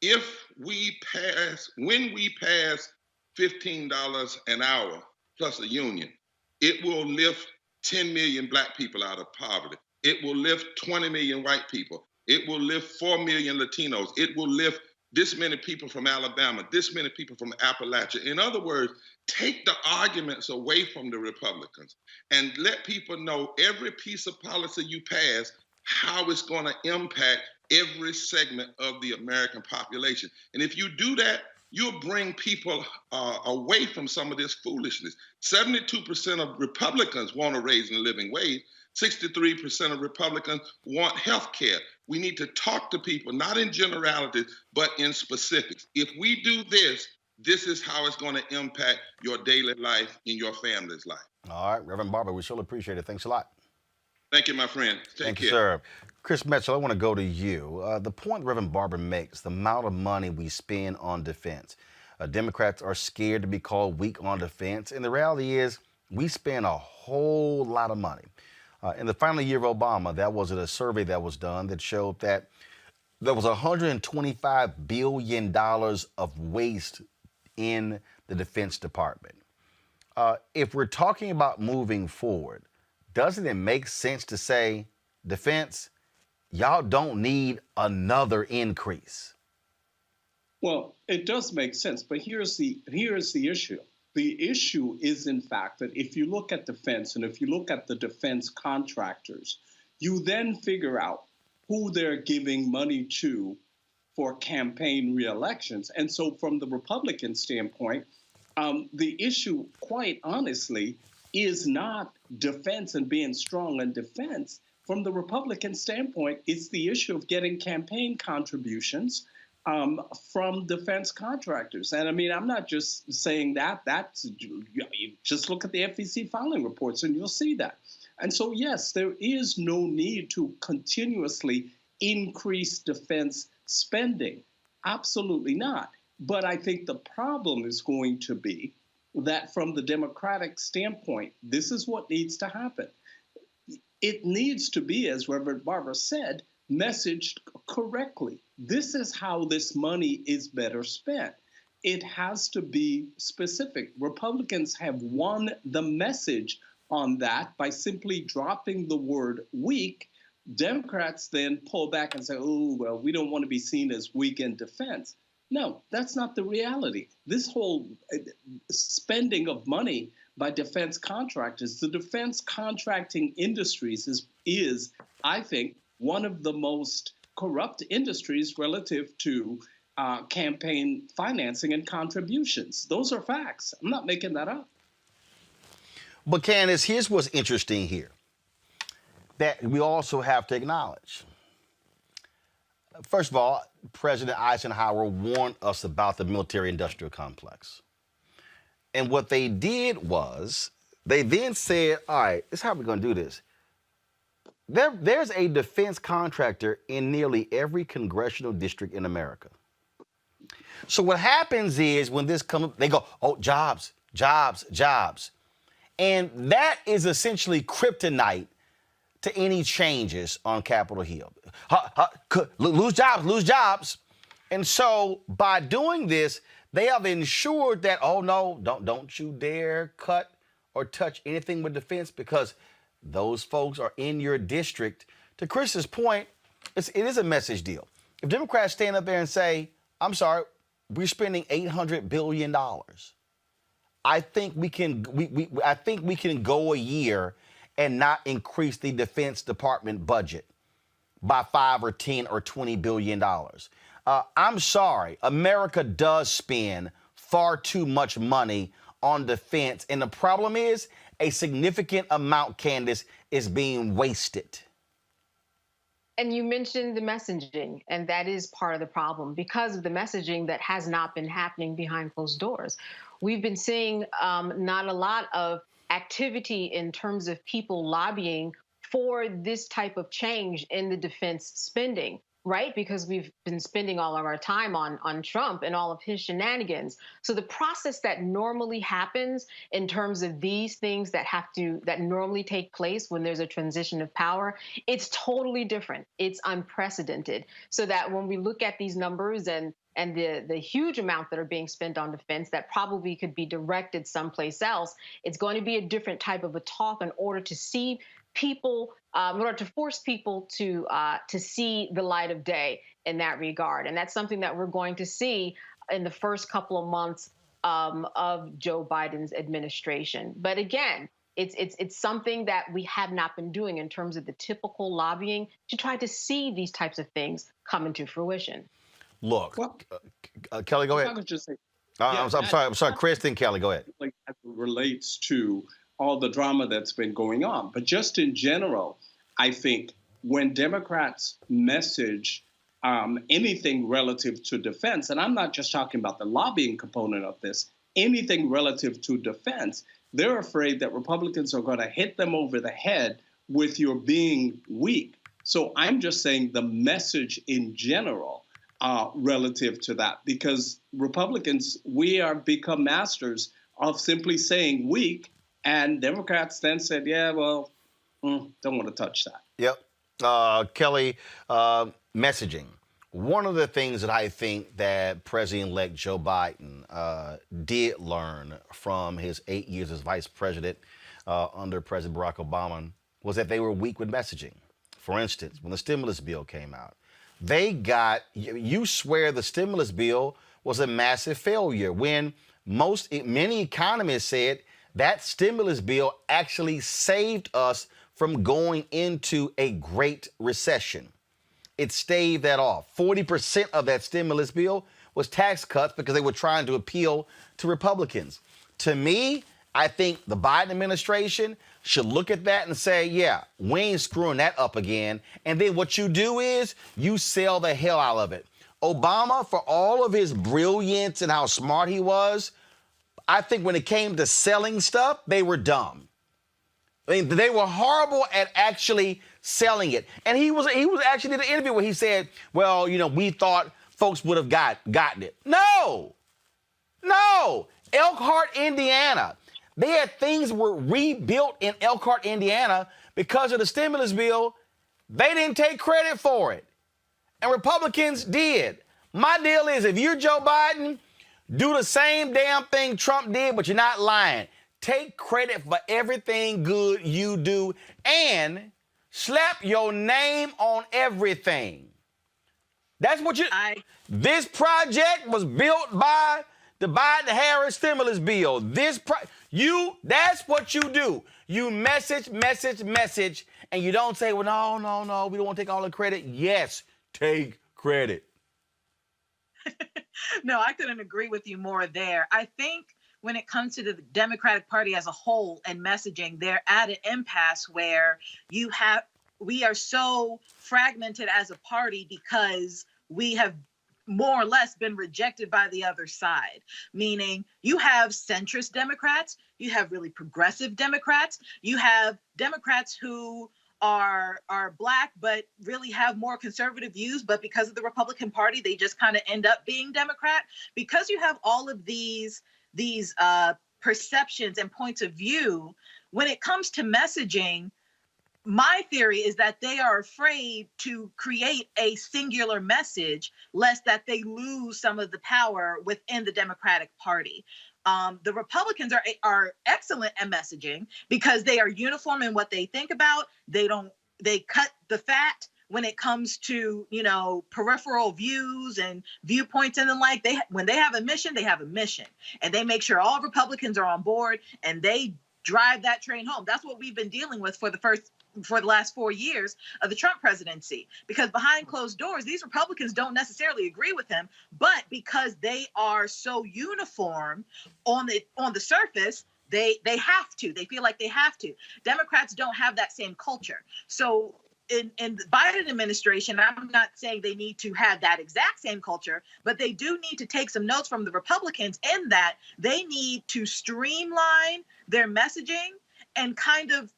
when we pass $15 an hour plus a union, it will lift 10 million Black people out of poverty. It will lift 20 million white people. It will lift 4 million Latinos. It will lift this many people from Alabama, this many people from Appalachia. In other words, take the arguments away from the Republicans and let people know every piece of policy you pass, how it's going to impact every segment of the American population. And if you do that, you'll bring people away from some of this foolishness. 72% of Republicans want to raise the living wage. 63% of Republicans want health care. We need to talk to people, not in generalities, but in specifics. If we do this, this is how it's going to impact your daily life and your family's life. All right, Reverend Barber, we surely appreciate it. Thanks a lot. Thank you, my friend. Take Thank care. you, sir. Chris Metchell, I want to go to you. The point Reverend Barber makes, the amount of money we spend on defense. Democrats are scared to be called weak on defense, and the reality is we spend a whole lot of money. In the final year of Obama, that was a survey that was done that showed that there was $125 billion of waste in the Defense Department. If we're talking about moving forward, doesn't it make sense to say, defense, y'all don't need another increase? Well, it does make sense, but here's the issue. The issue is, in fact, that if you look at defense and if you look at the defense contractors, you then figure out who they're giving money to for campaign re-elections. And so from the Republican standpoint, the issue, quite honestly, is not defense and being strong in defense. From the Republican standpoint, it's the issue of getting campaign contributions from defense contractors. And I mean, I'm not just saying that. Just look at the FEC filing reports and you'll see that. And so, yes, there is no need to continuously increase defense spending. Absolutely not. But I think the problem is going to be that from the Democratic standpoint, this is what needs to happen. It needs to be, as Reverend Barber said, messaged correctly. This is how this money is better spent. It has to be specific. Republicans have won the message on that by simply dropping the word weak. Democrats then pull back and say, oh, well, we don't want to be seen as weak in defense. No, that's not the reality. This whole spending of money by defense contractors, the defense contracting industries is, I think, one of the most corrupt industries relative to campaign financing and contributions. Those are facts. I'm not making that up. But Candace, here's what's interesting here that we also have to acknowledge. First of all, President Eisenhower warned us about the military-industrial complex. And what they did was they then said, all right, this is how we're going to do this. There's a defense contractor in nearly every congressional district in America. So what happens is when this comes, they go, oh, jobs, jobs, jobs. And that is essentially kryptonite to any changes on Capitol Hill. Lose jobs, lose jobs. And so by doing this, they have ensured that, oh, no, don't you dare cut or touch anything with defense because those folks are in your district. To Chris's point, it is a message deal. If Democrats stand up there and say, I'm sorry, we're spending $800 billion, I think we can go a year and not increase the Defense Department budget by $5 or $10 or $20 billion. I'm sorry, America does spend far too much money on defense. And the problem is a significant amount, Candace, is being wasted. And you mentioned the messaging, and that is part of the problem because of the messaging that has not been happening behind closed doors. We've been seeing not a lot of activity in terms of people lobbying for this type of change in the defense spending, right? Because we've been spending all of our time on Trump and all of his shenanigans. So the process that normally happens in terms of these things that normally take place when there's a transition of power, it's totally different. It's unprecedented. So that when we look at these numbers and the huge amount that are being spent on defense that probably could be directed someplace else, it's going to be a different type of a talk in order to see people, in order to force people to see the light of day in that regard. And that's something that we're going to see in the first couple of months of Joe Biden's administration. But again, it's something that we have not been doing in terms of the typical lobbying to try to see these types of things come into fruition. Look, Kelly, go ahead. I was just saying, I'm sorry, Chris, then Kelly, go ahead. Like, as it relates to all the drama that's been going on. But just in general, I think when Democrats message anything relative to defense, and I'm not just talking about the lobbying component of this, anything relative to defense, they're afraid that Republicans are going to hit them over the head with your being weak. So I'm just saying the message in general relative to that, because Republicans, we are become masters of simply saying weak, and Democrats then said, yeah, well, don't want to touch that. Yep. Kelly, messaging. One of the things that I think that President-elect Joe Biden did learn from his 8 years as vice president under President Barack Obama was that they were weak with messaging. For instance, when the stimulus bill came out, you swear the stimulus bill was a massive failure when many economists said that stimulus bill actually saved us from going into a great recession. It staved that off. 40% of that stimulus bill was tax cuts because they were trying to appeal to Republicans. To me, I think the Biden administration should look at that and say, yeah, we ain't screwing that up again. And then what you do is you sell the hell out of it. Obama, for all of his brilliance and how smart he was, I think when it came to selling stuff, they were dumb. I mean, they were horrible at actually selling it. And he was actually did an interview where he said, well, we thought folks would have gotten it. No. Elkhart, Indiana. They had things were rebuilt in Elkhart, Indiana because of the stimulus bill. They didn't take credit for it. And Republicans did. My deal is if you're Joe Biden, do the same damn thing Trump did, but you're not lying. Take credit for everything good you do and slap your name on everything. That's what This project was built by the Biden-Harris stimulus bill. That's what you do. You message, and you don't say, well, no, we don't want to take all the credit. Yes, take credit. No, I couldn't agree with you more there. I think when it comes to the Democratic Party as a whole and messaging, they're at an impasse where we are so fragmented as a party because we have more or less been rejected by the other side, meaning you have centrist Democrats, you have really progressive Democrats, you have Democrats who are Black but really have more conservative views, but because of the Republican Party, they just kind of end up being Democrat. Because you have all of these perceptions and points of view, when it comes to messaging, my theory is that they are afraid to create a singular message, lest that they lose some of the power within the Democratic Party. The Republicans are excellent at messaging because they are uniform in what they think about. They cut the fat when it comes to, peripheral views and viewpoints and the like. When they have a mission, they have a mission, and they make sure all Republicans are on board and they drive that train home. That's what we've been dealing with for the last 4 years of the Trump presidency, because behind closed doors, these Republicans don't necessarily agree with him, but because they are so uniform on the surface, they have to. They feel like they have to. Democrats don't have that same culture. So in the Biden administration, I'm not saying they need to have that exact same culture, but they do need to take some notes from the Republicans in that they need to streamline their messaging and kind of,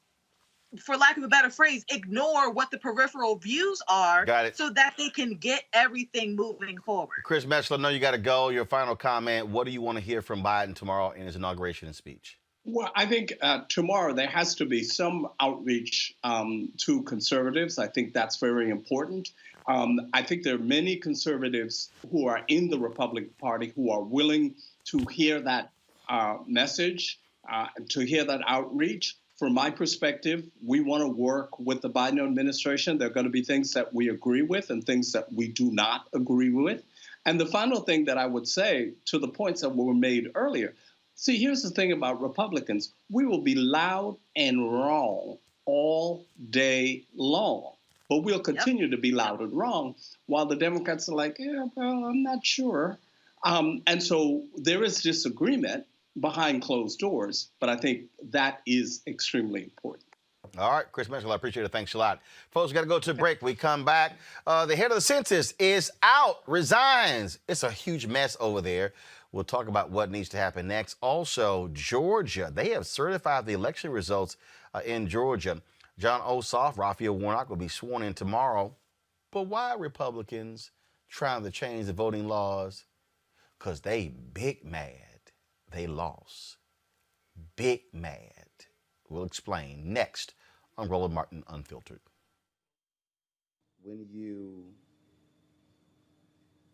for lack of a better phrase, ignore what the peripheral views are so that they can get everything moving forward. Chris Metchler, I know you got to go. Your final comment. What do you want to hear from Biden tomorrow in his inauguration speech? Well, I think tomorrow there has to be some outreach to conservatives. I think that's very important. I think there are many conservatives who are in the Republican Party who are willing to hear that message, to hear that outreach. From my perspective, we want to work with the Biden administration. There are going to be things that we agree with and things that we do not agree with. And the final thing that I would say to the points that were made earlier, see, here's the thing about Republicans. We will be loud and wrong all day long, but we'll continue to be loud and wrong while the Democrats are like, yeah, well, I'm not sure. And so there is disagreement behind closed doors, but I think that is extremely important. All right, Chris Metchler, I appreciate it. Thanks a lot. Folks, got to go to a break. We come back. The head of the census is out, resigns. It's a huge mess over there. We'll talk about what needs to happen next. Also, Georgia, they have certified the election results in Georgia. John Ossoff, Raphael Warnock will be sworn in tomorrow. But why are Republicans trying to change the voting laws? Because they big mad. They lost. Big mad. We'll explain next on Roland Martin Unfiltered. When you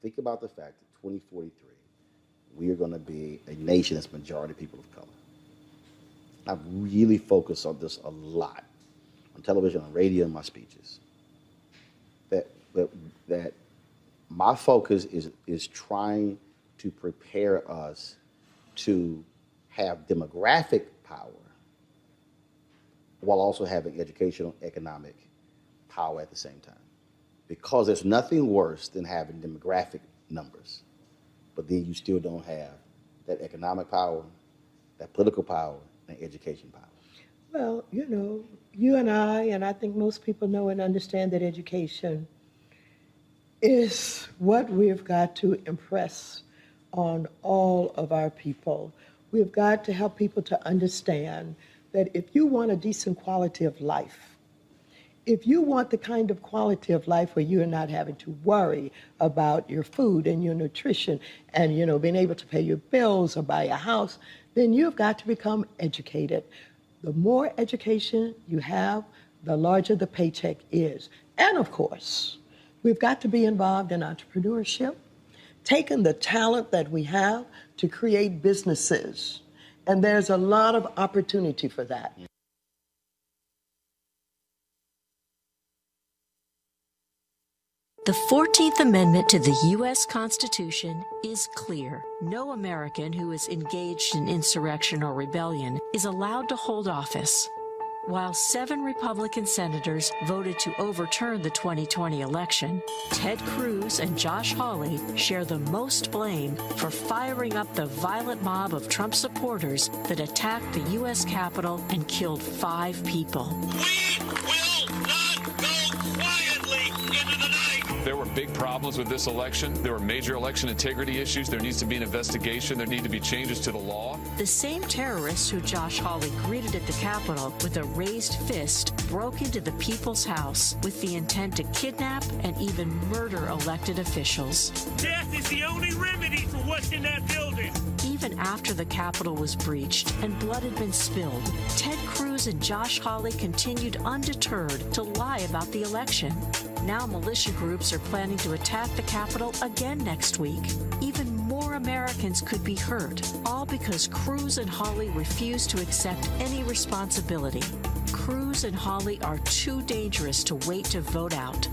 think about the fact that 2043, we are going to be a nation that's majority people of color. I've really focused on this a lot, on television, on radio, in my speeches. That my focus is trying to prepare us to have demographic power while also having educational, economic power at the same time. Because there's nothing worse than having demographic numbers, but then you still don't have that economic power, that political power, and education power. Well, you and I think most people know and understand that education is what we've got to impress on all of our people. We've got to help people to understand that if you want a decent quality of life, if you want the kind of quality of life where you're not having to worry about your food and your nutrition and, being able to pay your bills or buy a house, then you've got to become educated. The more education you have, the larger the paycheck is. And of course, we've got to be involved in entrepreneurship, taking the talent that we have to create businesses. And there's a lot of opportunity for that. The 14th Amendment to the U.S. Constitution is clear. No American who is engaged in insurrection or rebellion is allowed to hold office. While 7 Republican senators voted to overturn the 2020 election, Ted Cruz and Josh Hawley share the most blame for firing up the violent mob of Trump supporters that attacked the U.S. Capitol and killed 5 people. We will not go quietly into the night. There were big problems with this election. There were major election integrity issues. There needs to be an investigation. There need to be changes to the law. The same terrorists who Josh Hawley greeted at the Capitol with a raised fist broke into the People's House with the intent to kidnap and even murder elected officials. Death is the only remedy for what's in that building. Even after the Capitol was breached and blood had been spilled, Ted Cruz and Josh Hawley continued undeterred to lie about the election. Now militia groups are planning to attack the Capitol again next week. Even more Americans could be hurt, all because Cruz and Hawley refuse to accept any responsibility. Cruz and Hawley are too dangerous to wait to vote out.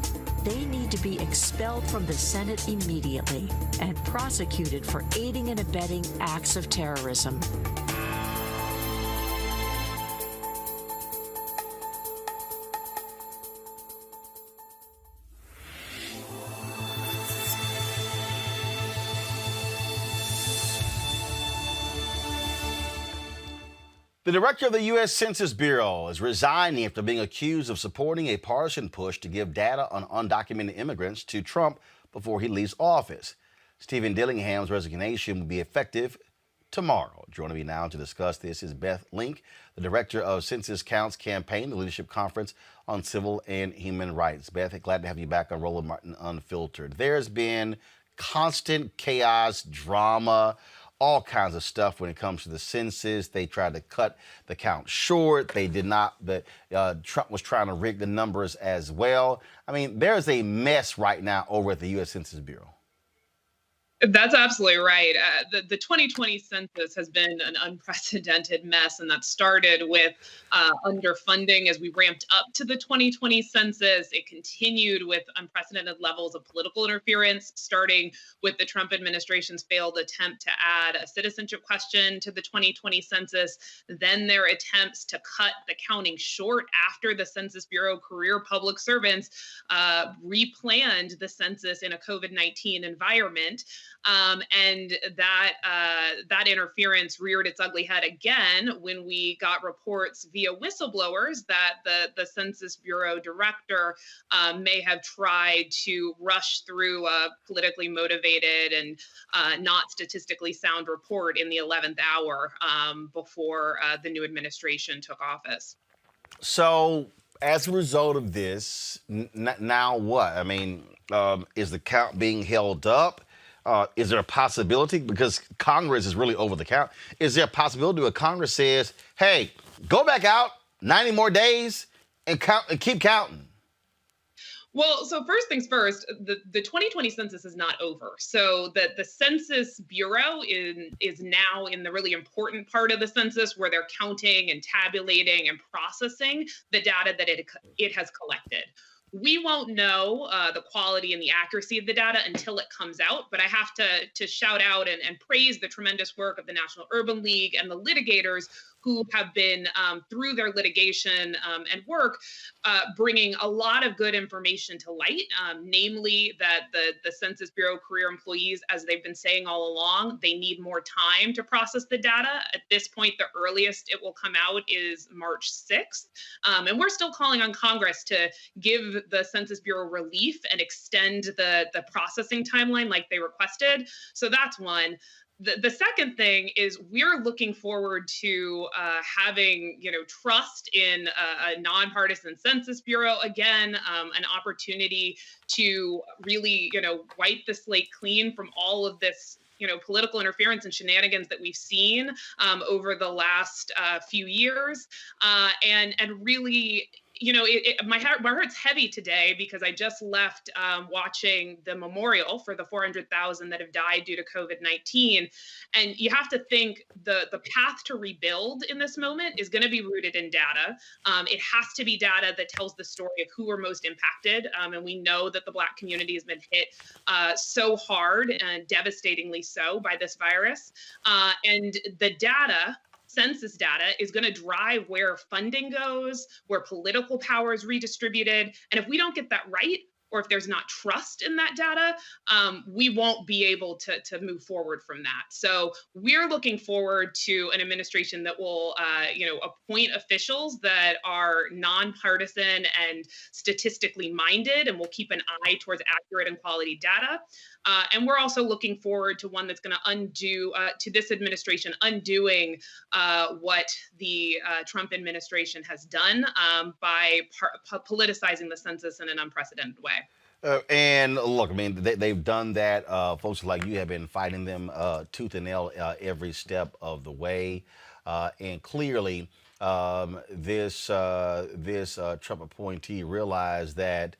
They need to be expelled from the Senate immediately and prosecuted for aiding and abetting acts of terrorism. The director of the U.S. Census Bureau is resigning after being accused of supporting a partisan push to give data on undocumented immigrants to Trump before he leaves office. Stephen Dillingham's resignation will be effective tomorrow. Joining me now to discuss this is Beth Link, the director of Census Counts Campaign, the Leadership Conference on Civil and Human Rights. Beth, glad to have you back on Roland Martin Unfiltered. There's been constant chaos, drama, all kinds of stuff when it comes to the census. They tried to cut the count short. They did not. Trump was trying to rig the numbers as well. I mean, there's a mess right now over at the U.S. Census Bureau. That's absolutely right. The 2020 census has been an unprecedented mess, and that started with underfunding as we ramped up to the 2020 census. It continued with unprecedented levels of political interference, starting with the Trump administration's failed attempt to add a citizenship question to the 2020 census, then their attempts to cut the counting short after the Census Bureau career public servants replanned the census in a COVID-19 environment. And that interference reared its ugly head again when we got reports via whistleblowers that the Census Bureau director may have tried to rush through a politically motivated and not statistically sound report in the 11th hour before the new administration took office. So as a result of this, now what? I mean, is the count being held up? Is there a possibility, because Congress is really over the count, is there a possibility where Congress says, hey, go back out 90 more days and count and keep counting? Well, so first things first, the 2020 census is not over. So the Census Bureau is now in the really important part of the census where they're counting and tabulating and processing the data that it has collected. We won't know the quality and the accuracy of the data until it comes out, but I have to shout out and praise the tremendous work of the National Urban League and the litigators who have been, through their litigation and work, bringing a lot of good information to light, namely that the Census Bureau career employees, as they've been saying all along, they need more time to process the data. At this point, the earliest it will come out is March 6th. And we're still calling on Congress to give the Census Bureau relief and extend the processing timeline like they requested. So that's one. The second thing is we're looking forward to having, trust in a nonpartisan Census Bureau again, an opportunity to really, wipe the slate clean from all of this, political interference and shenanigans that we've seen over the last few years, and really. My heart's heavy today because I just left watching the memorial for the 400,000 that have died due to COVID-19. And you have to think the path to rebuild in this moment is going to be rooted in data. It has to be data that tells the story of who are most impacted. And we know that the Black community has been hit so hard and devastatingly so by this virus. And the data census data is going to drive where funding goes, where political power is redistributed. And if we don't get that right, or if there's not trust in that data, we won't be able to move forward from that. So we're looking forward to an administration that will, appoint officials that are nonpartisan and statistically minded, and will keep an eye towards accurate and quality data. And we're also looking forward to one that's going to undo, to this administration undoing what the Trump administration has done by politicizing the census in an unprecedented way. And look, I mean, they've done that. Folks like you have been fighting them tooth and nail every step of the way. And clearly, this Trump appointee realized that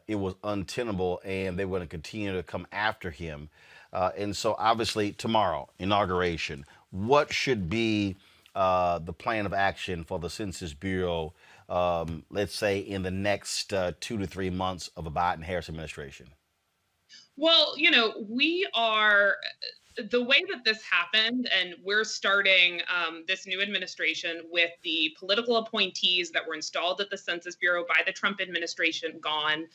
it was untenable, and they were going to continue to come after him. And so, obviously, tomorrow, inauguration, what should be the plan of action for the Census Bureau, let's say, in the next 2 to 3 months of a Biden-Harris administration? Well, we are, the way that this happened, and we're starting this new administration with the political appointees that were installed at the Census Bureau by the Trump administration gone.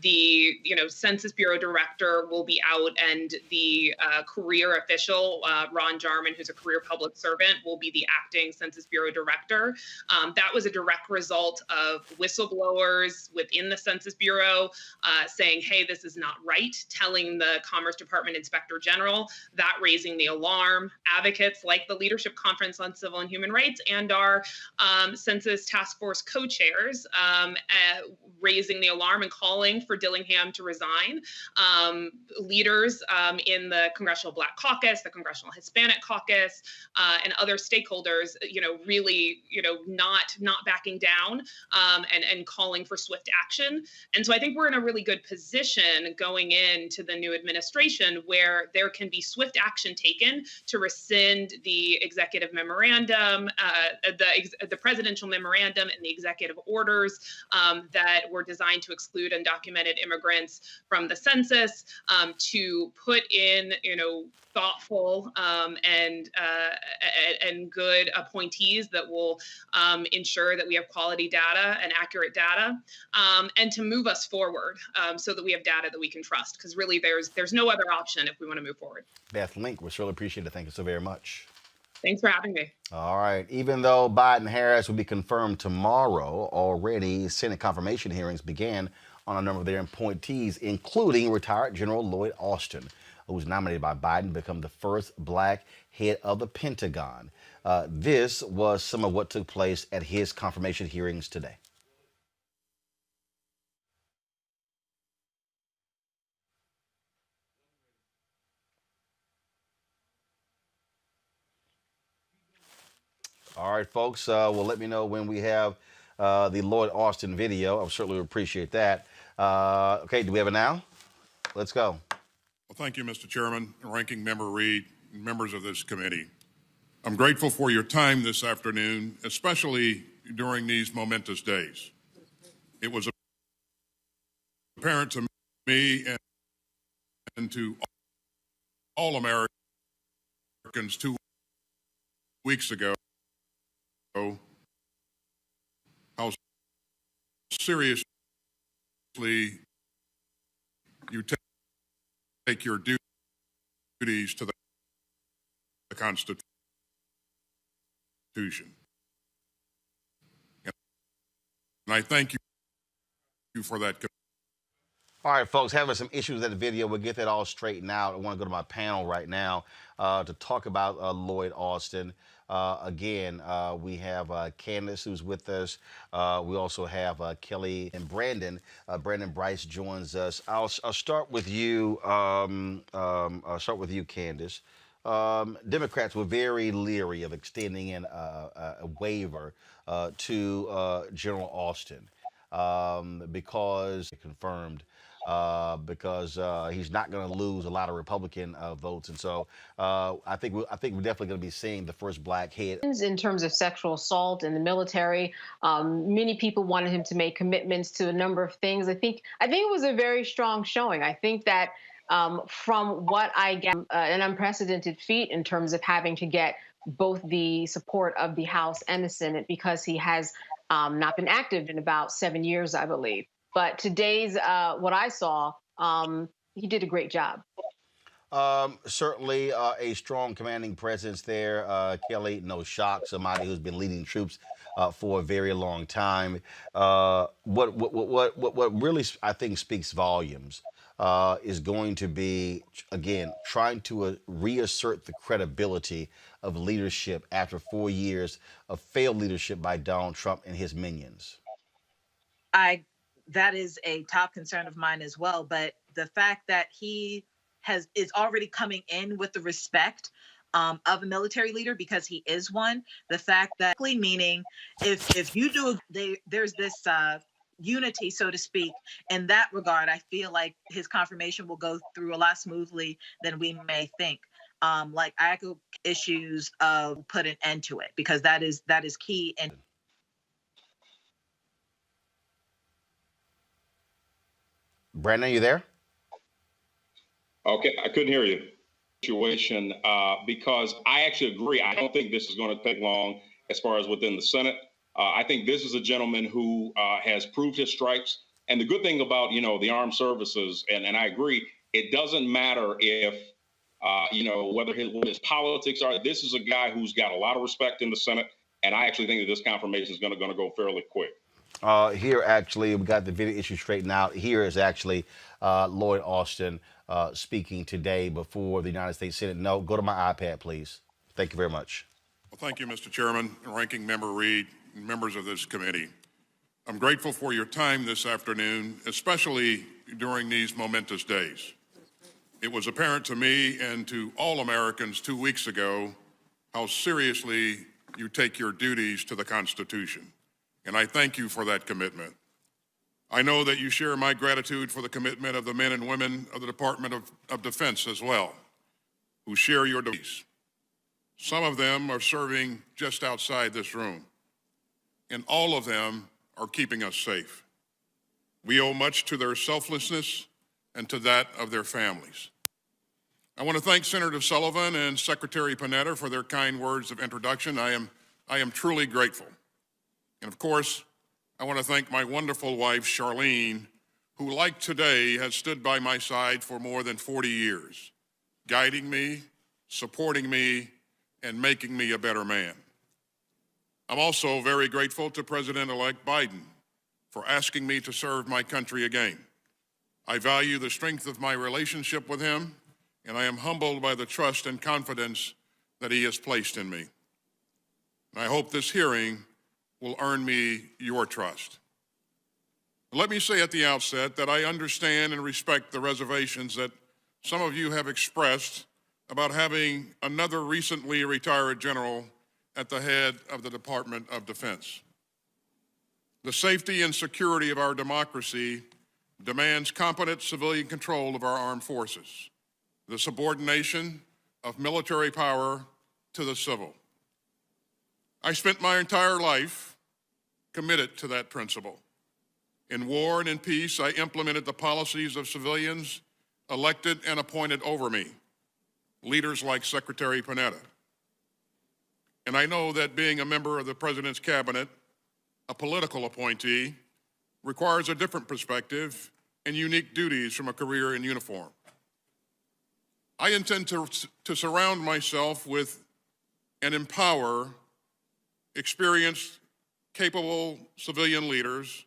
The Census Bureau director will be out, and the career official, Ron Jarman, who's a career public servant, will be the acting Census Bureau director. That was a direct result of whistleblowers within the Census Bureau saying, hey, this is not right, telling the Commerce Department Inspector General, that raising the alarm. Advocates like the Leadership Conference on Civil and Human Rights and our Census Task Force co-chairs raising the alarm and calling for Dillingham to resign. Leaders in the Congressional Black Caucus, the Congressional Hispanic Caucus, and other stakeholders, really, not backing down and calling for swift action. And so I think we're in a really good position going into the new administration where there can be swift action taken to rescind the executive memorandum, the presidential memorandum and the executive orders that were designed to exclude undocumented immigrants from the census, to put in, thoughtful and good appointees that will ensure that we have quality data and accurate data, and to move us forward so that we have data that we can trust. Because really, there's no other option if we want to move forward. Beth Link, we surely appreciate it. Thank you so very much. Thanks for having me. All right. Even though Biden-Harris will be confirmed tomorrow, already Senate confirmation hearings began on a number of their appointees, including retired General Lloyd Austin, who was nominated by Biden to become the first black head of the Pentagon. This was some of what took place at his confirmation hearings today. All right, folks. Well, let me know when we have the Lloyd Austin video. I certainly would appreciate that. Okay, do we have it now? Let's go. Well, thank you, Mr. Chairman, Ranking Member Reed, and members of this committee. I'm grateful for your time this afternoon, especially during these momentous days. It was apparent to me and to all Americans 2 weeks ago how seriously you take your duties to the Constitution. And I thank you for that. All right, folks, having some issues with that video. We'll get that all straightened out. I want to go to my panel right now to talk about Lloyd Austin. Again, we have Candace, who's with us. We also have Kelly and Brandon. Brandon Bryce joins us. I'll start with you. I'll start with you, Candace. Democrats were very leery of extending in a waiver to General Austin because confirmed. Because he's not going to lose a lot of Republican votes, and so I think we're definitely going to be seeing the first black head. In terms of sexual assault in the military, many people wanted him to make commitments to a number of things. I think it was a very strong showing. I think that from what I get, an unprecedented feat in terms of having to get both the support of the House and the Senate because he has not been active in about 7 years, I believe. But today's, what I saw, he did a great job. Certainly a strong commanding presence there. Kelly, no shock, somebody who's been leading troops for a very long time. What really I think speaks volumes is going to be, again, trying to reassert the credibility of leadership after 4 years of failed leadership by Donald Trump and his minions. That is a top concern of mine as well. But the fact that he is already coming in with the respect of a military leader because he is one. The fact that, meaning if you do, there's this unity, so to speak. In that regard, I feel like his confirmation will go through a lot smoothly than we may think. Like I could issues put an end to it because that is key. And Brandon, you there? Okay, I couldn't hear you. Situation, because I actually agree. I don't think this is going to take long as far as within the Senate. I think this is a gentleman who has proved his stripes. And the good thing about, the armed services, and I agree, it doesn't matter if, what his politics are. This is a guy who's got a lot of respect in the Senate. And I actually think that this confirmation is going to go fairly quick. Here, actually, we got the video issue straightened out. Here is actually Lloyd Austin speaking today before the United States Senate. No, go to my iPad, please. Thank you very much. Well, thank you, Mr. Chairman, Ranking Member Reed, and members of this committee. I'm grateful for your time this afternoon, especially during these momentous days. It was apparent to me and to all Americans 2 weeks ago how seriously you take your duties to the Constitution. And I thank you for that commitment. I know that you share my gratitude for the commitment of the men and women of the Department of Defense as well, who share your duties. Some of them are serving just outside this room, and all of them are keeping us safe. We owe much to their selflessness and to that of their families. I want to thank Senator Sullivan and Secretary Panetta for their kind words of introduction. I am truly grateful. And of course, I want to thank my wonderful wife, Charlene, who, like today, has stood by my side for more than 40 years, guiding me, supporting me, and making me a better man. I'm also very grateful to President-elect Biden for asking me to serve my country again. I value the strength of my relationship with him, and I am humbled by the trust and confidence that he has placed in me. And I hope this hearing will earn me your trust. Let me say at the outset that I understand and respect the reservations that some of you have expressed about having another recently retired general at the head of the Department of Defense. The safety and security of our democracy demands competent civilian control of our armed forces, the subordination of military power to the civil. I spent my entire life committed to that principle. In war and in peace, I implemented the policies of civilians elected and appointed over me, leaders like Secretary Panetta. And I know that being a member of the President's cabinet, a political appointee, requires a different perspective and unique duties from a career in uniform. I intend to surround myself with and empower experienced, capable civilian leaders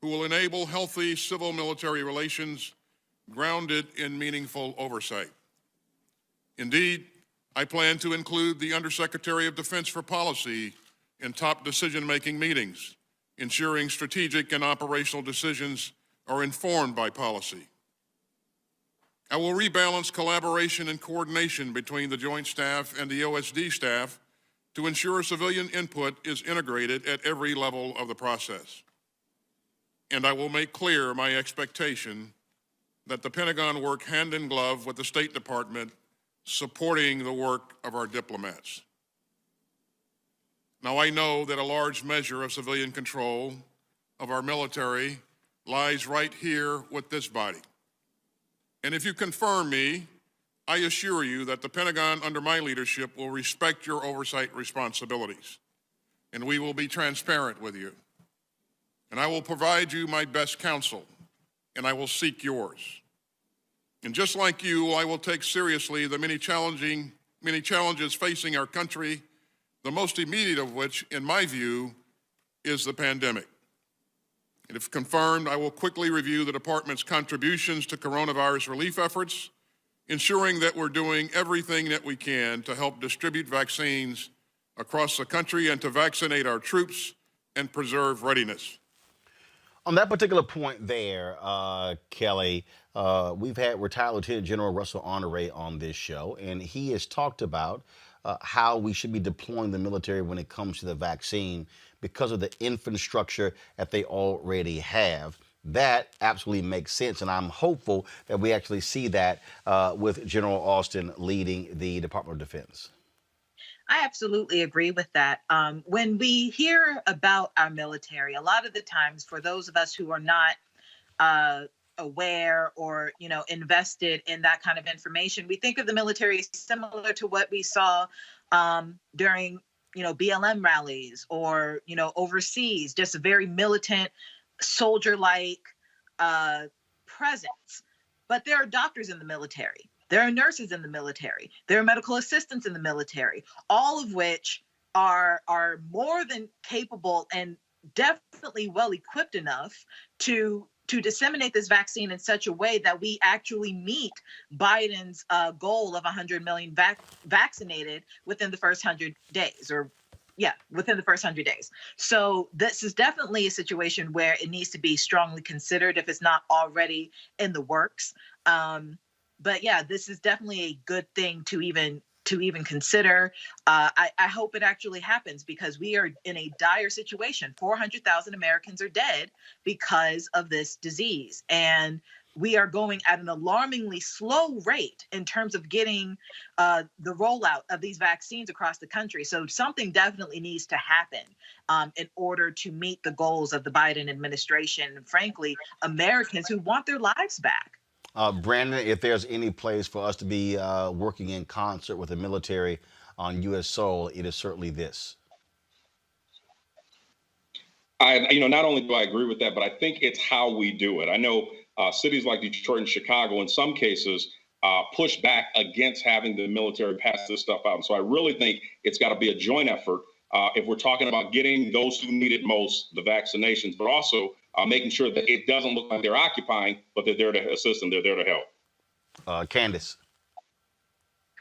who will enable healthy civil-military relations grounded in meaningful oversight. Indeed, I plan to include the Undersecretary of Defense for Policy in top decision-making meetings, ensuring strategic and operational decisions are informed by policy. I will rebalance collaboration and coordination between the Joint Staff and the OSD staff to ensure civilian input is integrated at every level of the process. And I will make clear my expectation that the Pentagon work hand in glove with the State Department, supporting the work of our diplomats. Now, I know that a large measure of civilian control of our military lies right here with this body. And if you confirm me I assure you that the Pentagon under my leadership will respect your oversight responsibilities, and we will be transparent with you. And I will provide you my best counsel, and I will seek yours. And just like you, I will take seriously the many challenges facing our country, the most immediate of which, in my view, is the pandemic. And if confirmed, I will quickly review the department's contributions to coronavirus relief efforts, ensuring that we're doing everything that we can to help distribute vaccines across the country and to vaccinate our troops and preserve readiness. On that particular point there, Kelly, we've had retired Lieutenant General Russell Honore on this show, and he has talked about how we should be deploying the military when it comes to the vaccine because of the infrastructure that they already have. That absolutely makes sense, and I'm hopeful that we actually see that with General Austin leading the Department of Defense. I absolutely agree with that. When we hear about our military, a lot of the times, for those of us who are not aware or invested in that kind of information, we think of the military similar to what we saw during BLM rallies or overseas, just a very militant, soldier-like presence. But there are doctors in the military. There are nurses in the military. There are medical assistants in the military, all of which are more than capable and definitely well equipped enough to disseminate this vaccine in such a way that we actually meet Biden's goal of 100 million vaccinated within the first 100 days, within the first 100 days. So this is definitely a situation where it needs to be strongly considered if it's not already in the works. But yeah, this is definitely a good thing to even consider. I hope it actually happens because we are in a dire situation. 400,000 Americans are dead because of this disease. And we are going at an alarmingly slow rate in terms of getting the rollout of these vaccines across the country. So something definitely needs to happen in order to meet the goals of the Biden administration and, frankly, Americans who want their lives back. Brandon, if there's any place for us to be working in concert with the military on U.S. soil, it is certainly this. Not only do I agree with that, but I think it's how we do it. I know cities like Detroit and Chicago, in some cases, push back against having the military pass this stuff out. And so I really think it's got to be a joint effort if we're talking about getting those who need it most the vaccinations, but also making sure that it doesn't look like they're occupying, but they're there to assist and they're there to help. Candace.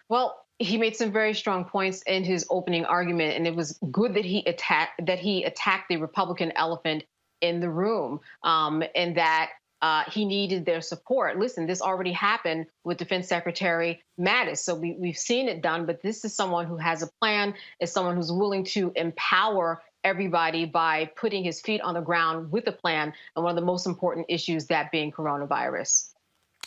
Well, he made some very strong points in his opening argument, and it was good that he attacked the Republican elephant in the room, and that he needed their support. Listen, this already happened with Defense Secretary Mattis, so we've seen it done, but this is someone who has a plan, is someone who's willing to empower everybody by putting his feet on the ground with a plan, and one of the most important issues, that being coronavirus.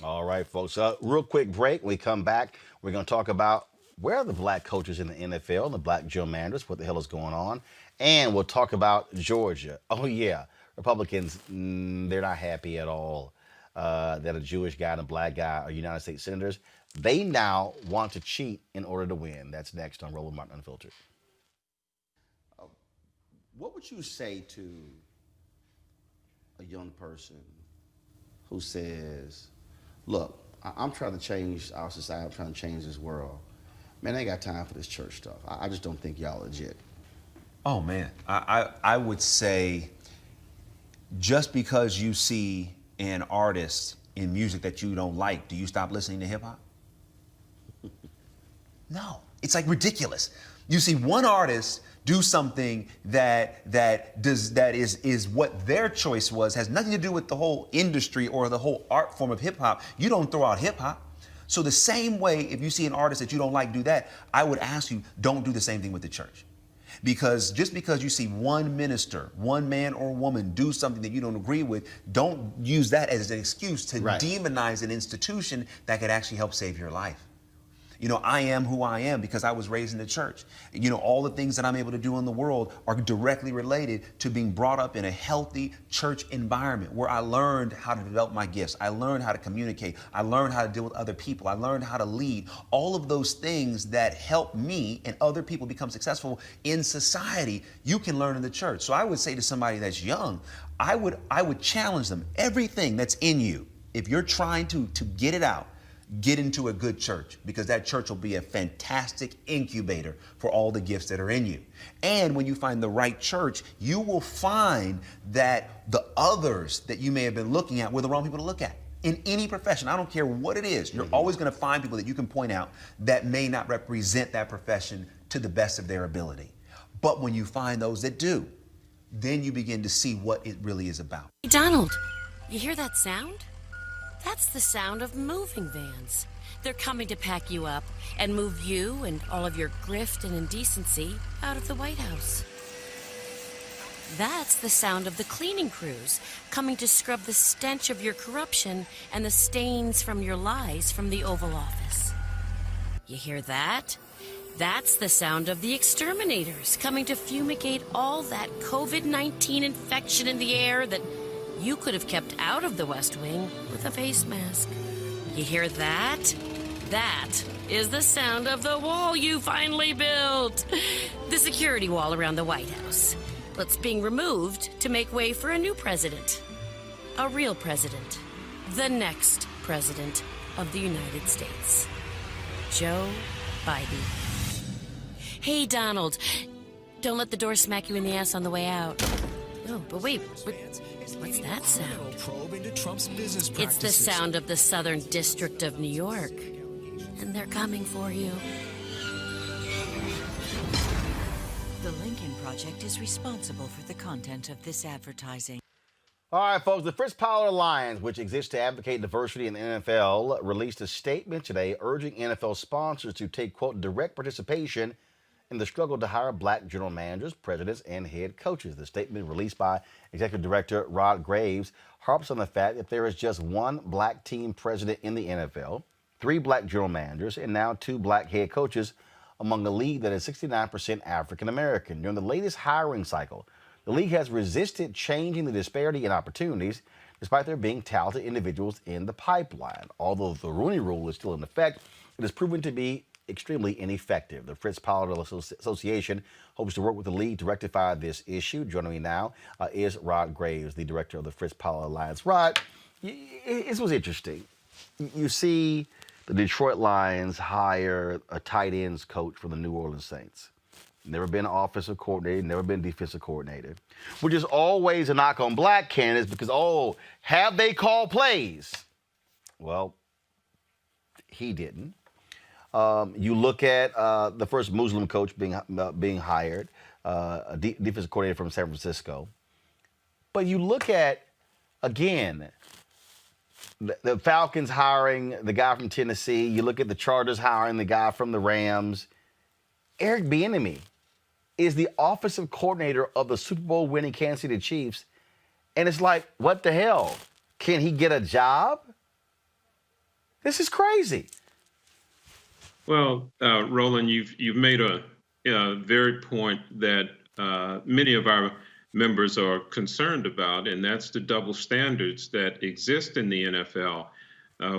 All right, folks. Real quick break. When we come back, we're going to talk about where are the black coaches in the NFL, the black Joe Manders, what the hell is going on? And we'll talk about Georgia. Oh, yeah. Republicans, they're not happy at all that a Jewish guy and a black guy are United States senators. They now want to cheat in order to win. That's next on Roland Martin Unfiltered. What would you say to a young person who says, look, I'm trying to change our society, I'm trying to change this world. Man, I ain't got time for this church stuff. I just don't think y'all legit. Oh, man. I would say just because you see an artist in music that you don't like, do you stop listening to hip hop? No, it's like ridiculous. You see one artist do something that is what their choice was, has nothing to do with the whole industry or the whole art form of hip hop. You don't throw out hip hop. So the same way, if you see an artist that you don't like do that, I would ask you, don't do the same thing with the church. Because just because you see one minister, one man or woman do something that you don't agree with, don't use that as an excuse to demonize an institution that could actually help save your life. You know, I am who I am because I was raised in the church. You know, all the things that I'm able to do in the world are directly related to being brought up in a healthy church environment where I learned how to develop my gifts. I learned how to communicate. I learned how to deal with other people. I learned how to lead. All of those things that help me and other people become successful in society, you can learn in the church. So I would say to somebody that's young, I would challenge them. Everything that's in you, if you're trying to get it out, get into a good church, because that church will be a fantastic incubator for all the gifts that are in you. And when you find the right church, you will find that the others that you may have been looking at were the wrong people to look at. In any profession, I don't care what it is, you're always going to find people that you can point out that may not represent that profession to the best of their ability. But when you find those that do, then you begin to see what it really is about. Hey, Donald, you hear that sound? That's the sound of moving vans. They're coming to pack you up and move you and all of your grift and indecency out of the White House. That's the sound of the cleaning crews coming to scrub the stench of your corruption and the stains from your lies from the Oval Office. You hear that? That's the sound of the exterminators coming to fumigate all that COVID-19 infection in the air that you could have kept out of the West Wing with a face mask. You hear that? That is the sound of the wall you finally built. The security wall around the White House. It's being removed to make way for a new president. A real president. The next president of the United States. Joe Biden. Hey, Donald, don't let the door smack you in the ass on the way out. Oh, but wait, what's that sound? It's the sound of the Southern District of New York, and they're coming for you. The Lincoln Project is responsible for the content of this advertising. All right, folks, the Fritz Pollard Alliance, which exists to advocate diversity in the NFL, released a statement today urging NFL sponsors to take, quote, direct participation in the struggle to hire black general managers, presidents, and head coaches. The statement released by Executive Director Rod Graves harps on the fact that there is just one black team president in the NFL, 3 black general managers, and now 2 black head coaches among a league that is 69% African American. During the latest hiring cycle, the league has resisted changing the disparity in opportunities, despite there being talented individuals in the pipeline. Although the Rooney Rule is still in effect, it has proven to be extremely ineffective. The Fritz Pollard Association hopes to work with the league to rectify this issue. Joining me now is Rod Graves, the director of the Fritz Pollard Alliance. Rod, this was interesting. You see the Detroit Lions hire a tight ends coach for the New Orleans Saints. Never been an offensive coordinator, never been defensive coordinator, which is always a knock on black candidates because, oh, have they called plays? Well, he didn't. You look at the first Muslim coach being hired, a defensive coordinator from San Francisco. But you look at, again, the Falcons hiring the guy from Tennessee. You look at the Chargers hiring the guy from the Rams. Eric Bieniemy is the offensive coordinator of the Super Bowl winning Kansas City Chiefs. And it's like, what the hell? Can he get a job? This is crazy. Well, Roland, you've made a very point that many of our members are concerned about, and that's the double standards that exist in the NFL.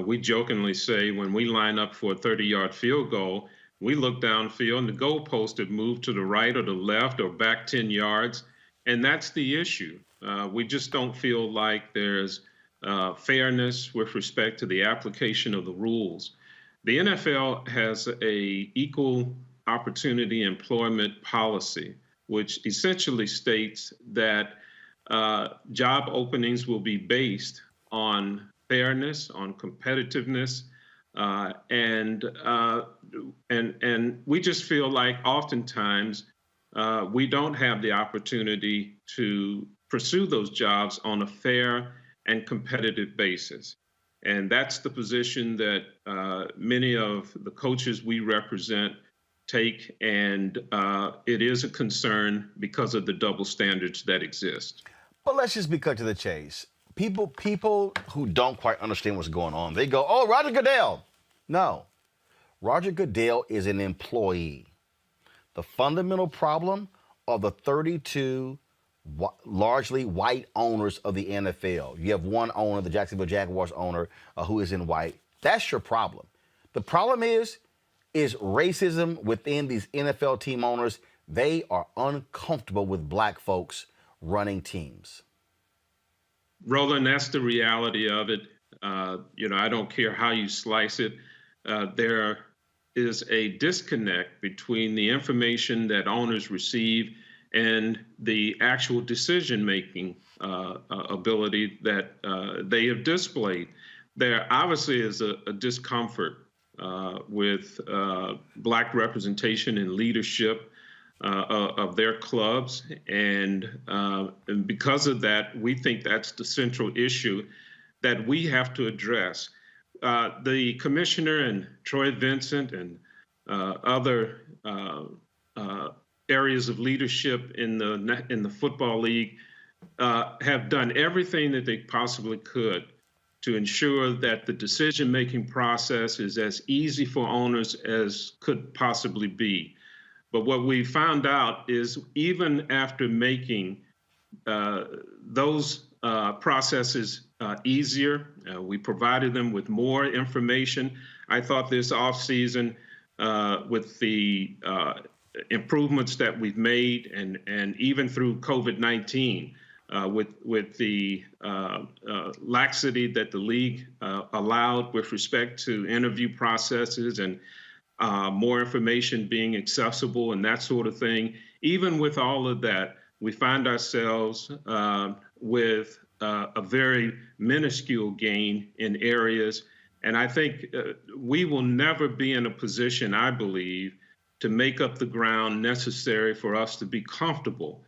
We jokingly say when we line up for a 30-yard field goal, we look downfield and the goalpost had moved to the right or the left or back 10 yards, and that's the issue. We just don't feel like there's fairness with respect to the application of the rules. The NFL has a equal opportunity employment policy, which essentially states that job openings will be based on fairness, on competitiveness, and we just feel like oftentimes we don't have the opportunity to pursue those jobs on a fair and competitive basis. And that's the position that many of the coaches we represent take, and it is a concern because of the double standards that exist. But let's just be cut to the chase. People who don't quite understand what's going on, they go, oh, Roger Goodell. No. Roger Goodell is an employee. The fundamental problem are the 32 largely white owners of the NFL. You have one owner, the Jacksonville Jaguars owner, who is in white. That's your problem. The problem is racism within these NFL team owners. They are uncomfortable with black folks running teams. Roland, that's the reality of it. I don't care how you slice it. There is a disconnect between the information that owners receive and the actual decision-making ability that they have displayed. There obviously is a discomfort with black representation in leadership of their clubs. And because of that, we think that's the central issue that we have to address. The commissioner and Troy Vincent and other areas of leadership in the football league have done everything that they possibly could to ensure that the decision-making process is as easy for owners as could possibly be. But what we found out is even after making those processes easier, we provided them with more information. I thought this offseason, with the improvements that we've made, and even through COVID-19, with the laxity that the league allowed with respect to interview processes and more information being accessible and that sort of thing. Even with all of that, we find ourselves with a very minuscule gain in areas. And I think we will never be in a position, I believe, to make up the ground necessary for us to be comfortable.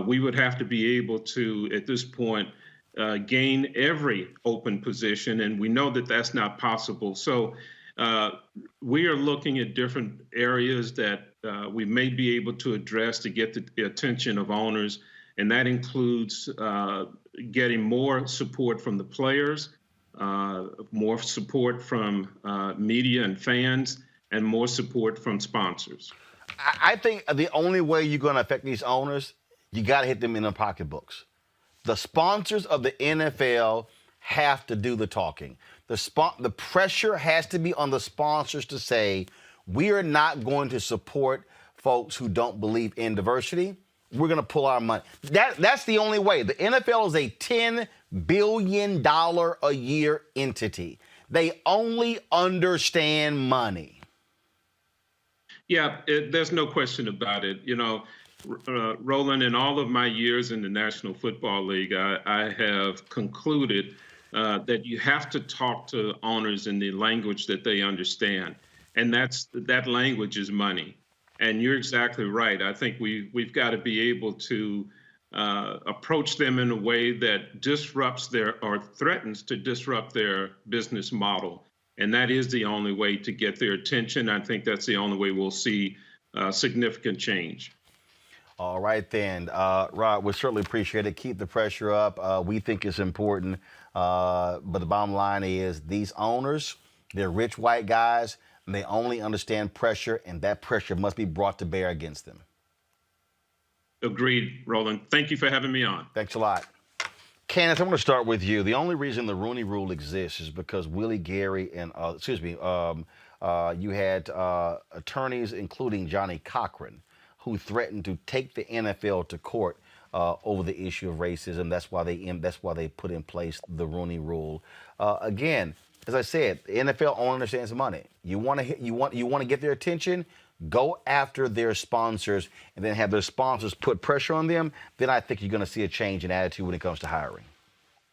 We would have to be able to, at this point, gain every open position, and we know that that's not possible. So we are looking at different areas that we may be able to address to get the attention of owners, and that includes getting more support from the players, more support from media and fans, and more support from sponsors. I think the only way you're going to affect these owners, you got to hit them in their pocketbooks. The sponsors of the NFL have to do the talking. The pressure has to be on the sponsors to say, we are not going to support folks who don't believe in diversity. We're going to pull our money. That's the only way. The NFL is a $10 billion a year entity. They only understand money. Yeah, there's no question about it. Roland, in all of my years in the National Football League, I have concluded that you have to talk to owners in the language that they understand. And that language is money. And you're exactly right. I think we've got to be able to approach them in a way that disrupts or threatens to disrupt their business model. And that is the only way to get their attention. I think that's the only way we'll see significant change. All right, then. Rod, we certainly appreciate it. Keep the pressure up. We think it's important. But the bottom line is these owners, they're rich white guys, and they only understand pressure, and that pressure must be brought to bear against them. Agreed, Roland. Thank you for having me on. Thanks a lot. Candace, I want to start with you. The only reason the Rooney Rule exists is because Willie Gary and, you had attorneys, including Johnny Cochran, who threatened to take the NFL to court over the issue of racism. That's why they put in place the Rooney Rule. Again, as I said, the NFL only understands money. You want to get their attention, go after their sponsors, and then have their sponsors put pressure on them. Then I think you're going to see a change in attitude when it comes to hiring.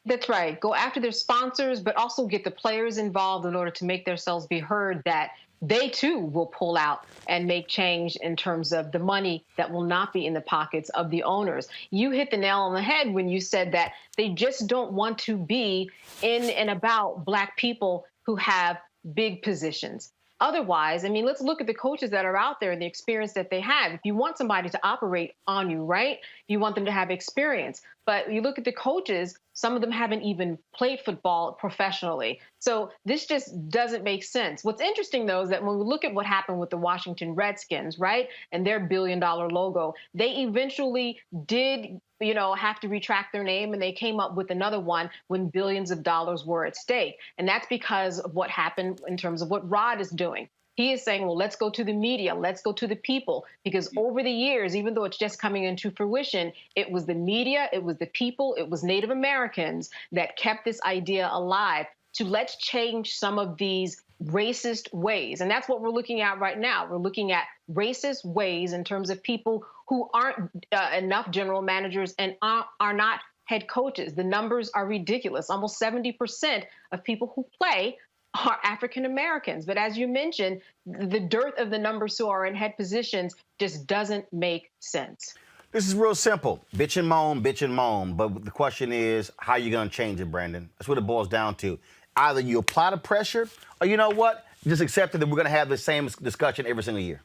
That's right. Go after their sponsors, but also get the players involved in order to make themselves be heard, that they too will pull out and make change in terms of the money that will not be in the pockets of the owners. You hit the nail on the head when you said that they just don't want to be in and about Black people who have big positions. Otherwise, I mean, let's look at the coaches that are out there and the experience that they have. If you want somebody to operate on you, right, you want them to have experience. But you look at the coaches, some of them haven't even played football professionally. So this just doesn't make sense. What's interesting, though, is that when we look at what happened with the Washington Redskins, right, and their billion-dollar logo, they eventually did, have to retract their name, and they came up with another one when billions of dollars were at stake. And that's because of what happened in terms of what Rod is doing. He is saying, well, let's go to the media, let's go to the people, because over the years, even though it's just coming into fruition, it was the media, it was the people, it was Native Americans that kept this idea alive to let's change some of these racist ways. And that's what we're looking at right now. We're looking at racist ways in terms of people who aren't enough general managers and are not head coaches. The numbers are ridiculous. Almost 70% of people who play are African Americans. But as you mentioned, the dearth of the numbers who are in head positions just doesn't make sense. This is real simple. Bitch and moan, bitch and moan. But the question is, how are you going to change it, Brandon? That's what it boils down to. Either you apply the pressure, or you know what? Just accept that we're going to have the same discussion every single year.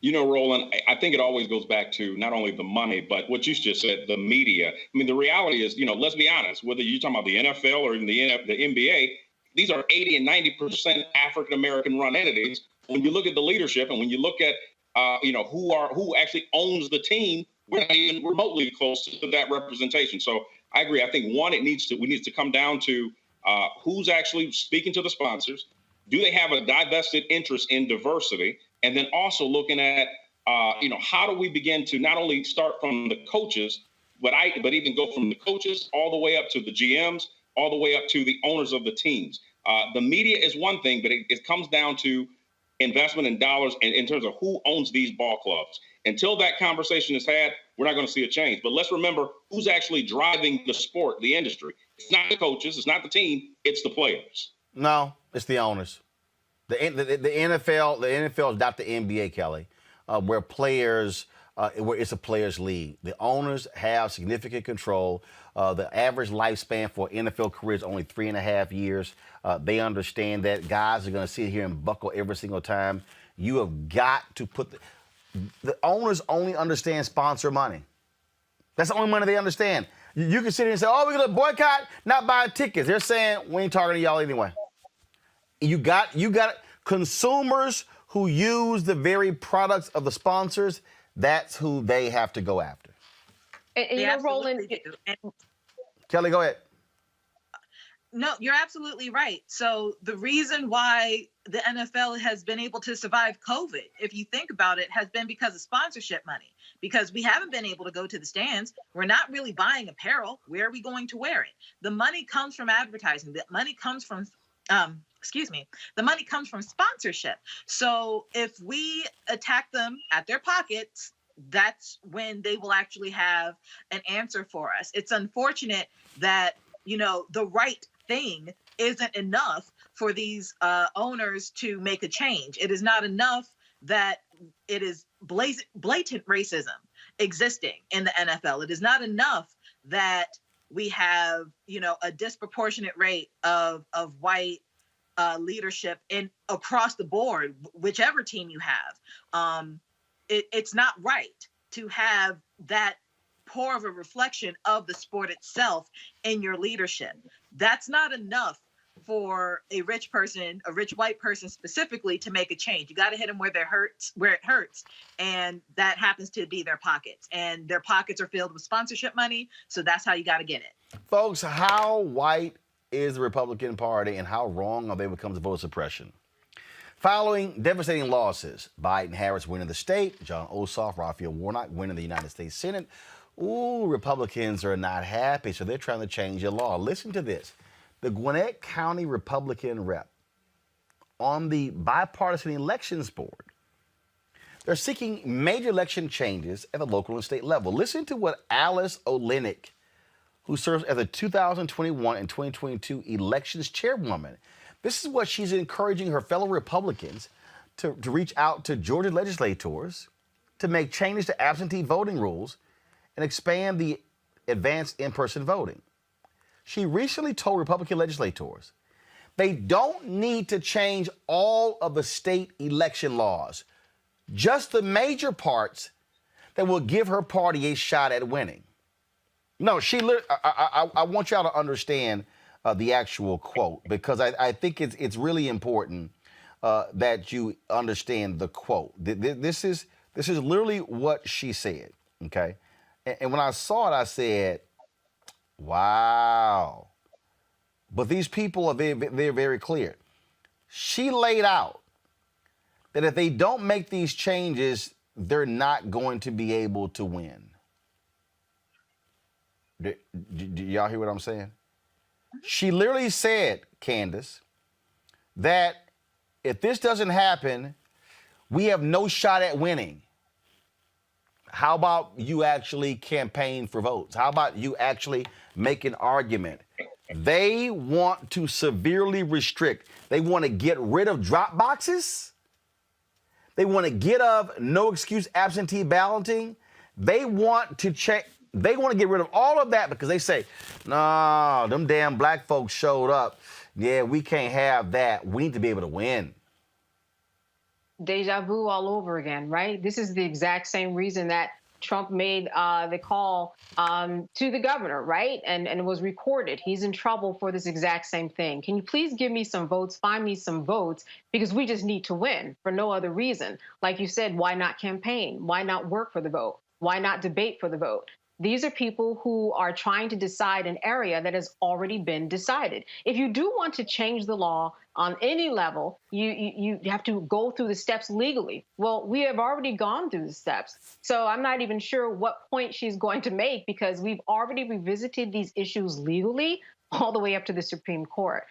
Roland, I think it always goes back to not only the money, but what you just said, the media. I mean, the reality is, let's be honest, whether you're talking about the NFL or even the NBA, these are 80 and 90% African-American run entities. When you look at the leadership and when you look at, who actually owns the team, we're not even remotely close to that representation. So I agree. I think, we need to come down to who's actually speaking to the sponsors. Do they have a divested interest in diversity? And then also looking at, how do we begin to not only start from the coaches, but even go from the coaches all the way up to the GMs, all the way up to the owners of the teams. The media is one thing, but it comes down to investment in dollars in terms of who owns these ball clubs. Until that conversation is had, we're not going to see a change. But let's remember who's actually driving the sport, the industry. It's not the coaches, it's not the team, it's the players. No, it's the owners. The NFL is not the NBA, Kelly, where it's a players' league. The owners have significant control. The average lifespan for an NFL career is only 3.5 years. They understand that guys are going to sit here and buckle every single time. You have got to put the owners only understand sponsor money. That's the only money they understand. You can sit here and say, "Oh, we're going to boycott, not buy tickets." They're saying we ain't targeting y'all anyway. You got consumers who use the very products of the sponsors. That's who they have to go after. And Roland, Kelly, go ahead. No, you're absolutely right. So the reason why the NFL has been able to survive COVID, if you think about it, has been because of sponsorship money. Because we haven't been able to go to the stands. We're not really buying apparel. Where are we going to wear it? The money comes from advertising. The money comes from the money comes from sponsorship. So if we attack them at their pockets, that's when they will actually have an answer for us. It's unfortunate that, the right thing isn't enough for these owners to make a change. It is not enough that it is blatant racism existing in the NFL. It is not enough that we have, a disproportionate rate of white leadership across the board, whichever team you have. It's not right to have that poor of a reflection of the sport itself in your leadership. That's not enough for a rich white person specifically, to make a change. You got to hit them where it hurts. And that happens to be their pockets. And their pockets are filled with sponsorship money. So that's how you got to get it. Folks, how white is the Republican Party and how wrong are they when it comes to voter suppression? Following devastating losses, Biden-Harris winning the state, John Ossoff, Raphael Warnock winning the United States Senate. Republicans are not happy, so they're trying to change the law. Listen to this. The Gwinnett County Republican rep on the bipartisan elections board, they're seeking major election changes at the local and state level. Listen to what Alice Olenek, who serves as the 2021 and 2022 elections chairwoman, this is what she's encouraging her fellow Republicans to reach out to Georgia legislators to make changes to absentee voting rules and expand the advanced in-person voting. She recently told Republican legislators They don't need to change all of the state election laws, just the major parts that will give her party a shot at winning. No, I want y'all to understand the actual quote, because I think it's really important that you understand the quote. This is literally what she said, okay? And when I saw it, I said, wow. But these people they're very clear. She laid out that if they don't make these changes, they're not going to be able to win. Do y'all hear what I'm saying? She literally said, Candace, that if this doesn't happen, we have no shot at winning. How about you actually campaign for votes? How about you actually make an argument? They want to severely restrict. They want to get rid of drop boxes. They want to get of no excuse absentee balloting. They want to check. They want to get rid of all of that because they say, no, them damn black folks showed up. Yeah, we can't have that. We need to be able to win. Deja vu all over again, right? This is the exact same reason that Trump made the call to the governor, right? And it was recorded. He's in trouble for this exact same thing. Can you please give me some votes, find me some votes, because we just need to win for no other reason. Like you said, why not campaign? Why not work for the vote? Why not debate for the vote? These are people who are trying to decide an area that has already been decided. If you do want to change the law on any level, you have to go through the steps legally. Well, we have already gone through the steps. So I'm not even sure what point she's going to make, because we've already revisited these issues legally all the way up to the Supreme Court.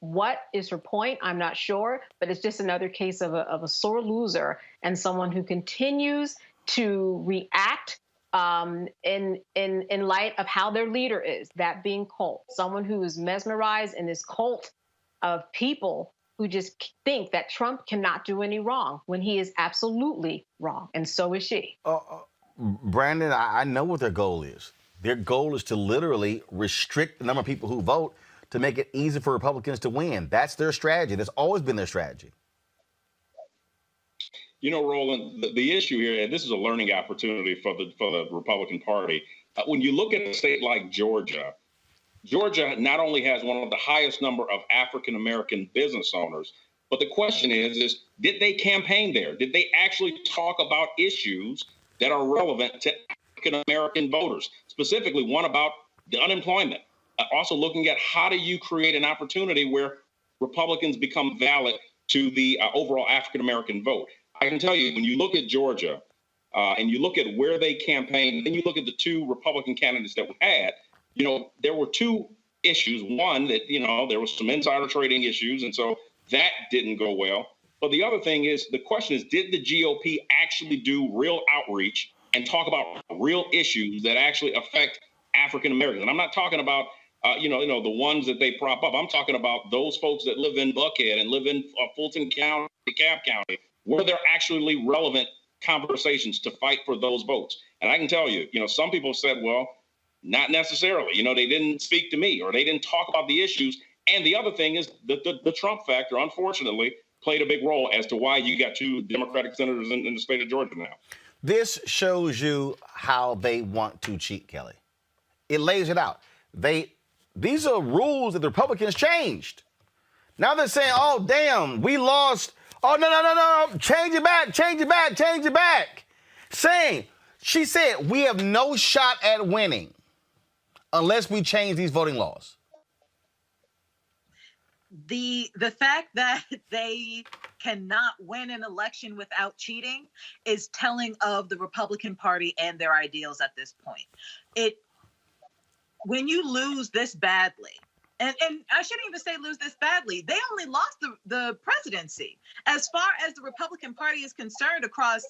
What is her point? I'm not sure, but it's just another case of a sore loser and someone who continues to react in light of how their leader is, that being cult, someone who is mesmerized in this cult of people who just think that Trump cannot do any wrong when he is absolutely wrong, and so is she. Brandon, I know what their goal is. Their goal is to literally restrict the number of people who vote to make it easy for Republicans to win. That's their strategy. That's always been their strategy. You know, Roland, the issue here, and this is a learning opportunity for the Republican Party. When you look at a state like Georgia, Georgia not only has one of the highest number of African-American business owners, but the question is did they campaign there? Did they actually talk about issues that are relevant to African-American voters, specifically one about the unemployment? Also looking at how do you create an opportunity where Republicans become valid to the overall African-American vote. I can tell you, when you look at Georgia and you look at where they campaigned, and you look at the two Republican candidates that we had, you know, there were two issues. One, that, you know, there was some insider trading issues, and so that didn't go well. But the other thing is, the question is, did the GOP actually do real outreach and talk about real issues that actually affect African Americans? And I'm not talking about, the ones that they prop up. I'm talking about those folks that live in Buckhead and live in Fulton County, DeKalb County, where they're actually relevant conversations to fight for those votes. And I can tell you, some people said, well, not necessarily. They didn't speak to me, or they didn't talk about the issues. And the other thing is the Trump factor, unfortunately, played a big role as to why you got two Democratic senators in the state of Georgia now. This shows you how they want to cheat, Kelly. It lays it out. These are rules that the Republicans changed. Now they're saying, oh, damn, we lost. Oh, no. Change it back. She said, we have no shot at winning unless we change these voting laws. The fact that they cannot win an election without cheating is telling of the Republican Party and their ideals at this point. When you lose this badly, and I shouldn't even say lose this badly, they only lost the presidency. As far as the Republican Party is concerned across,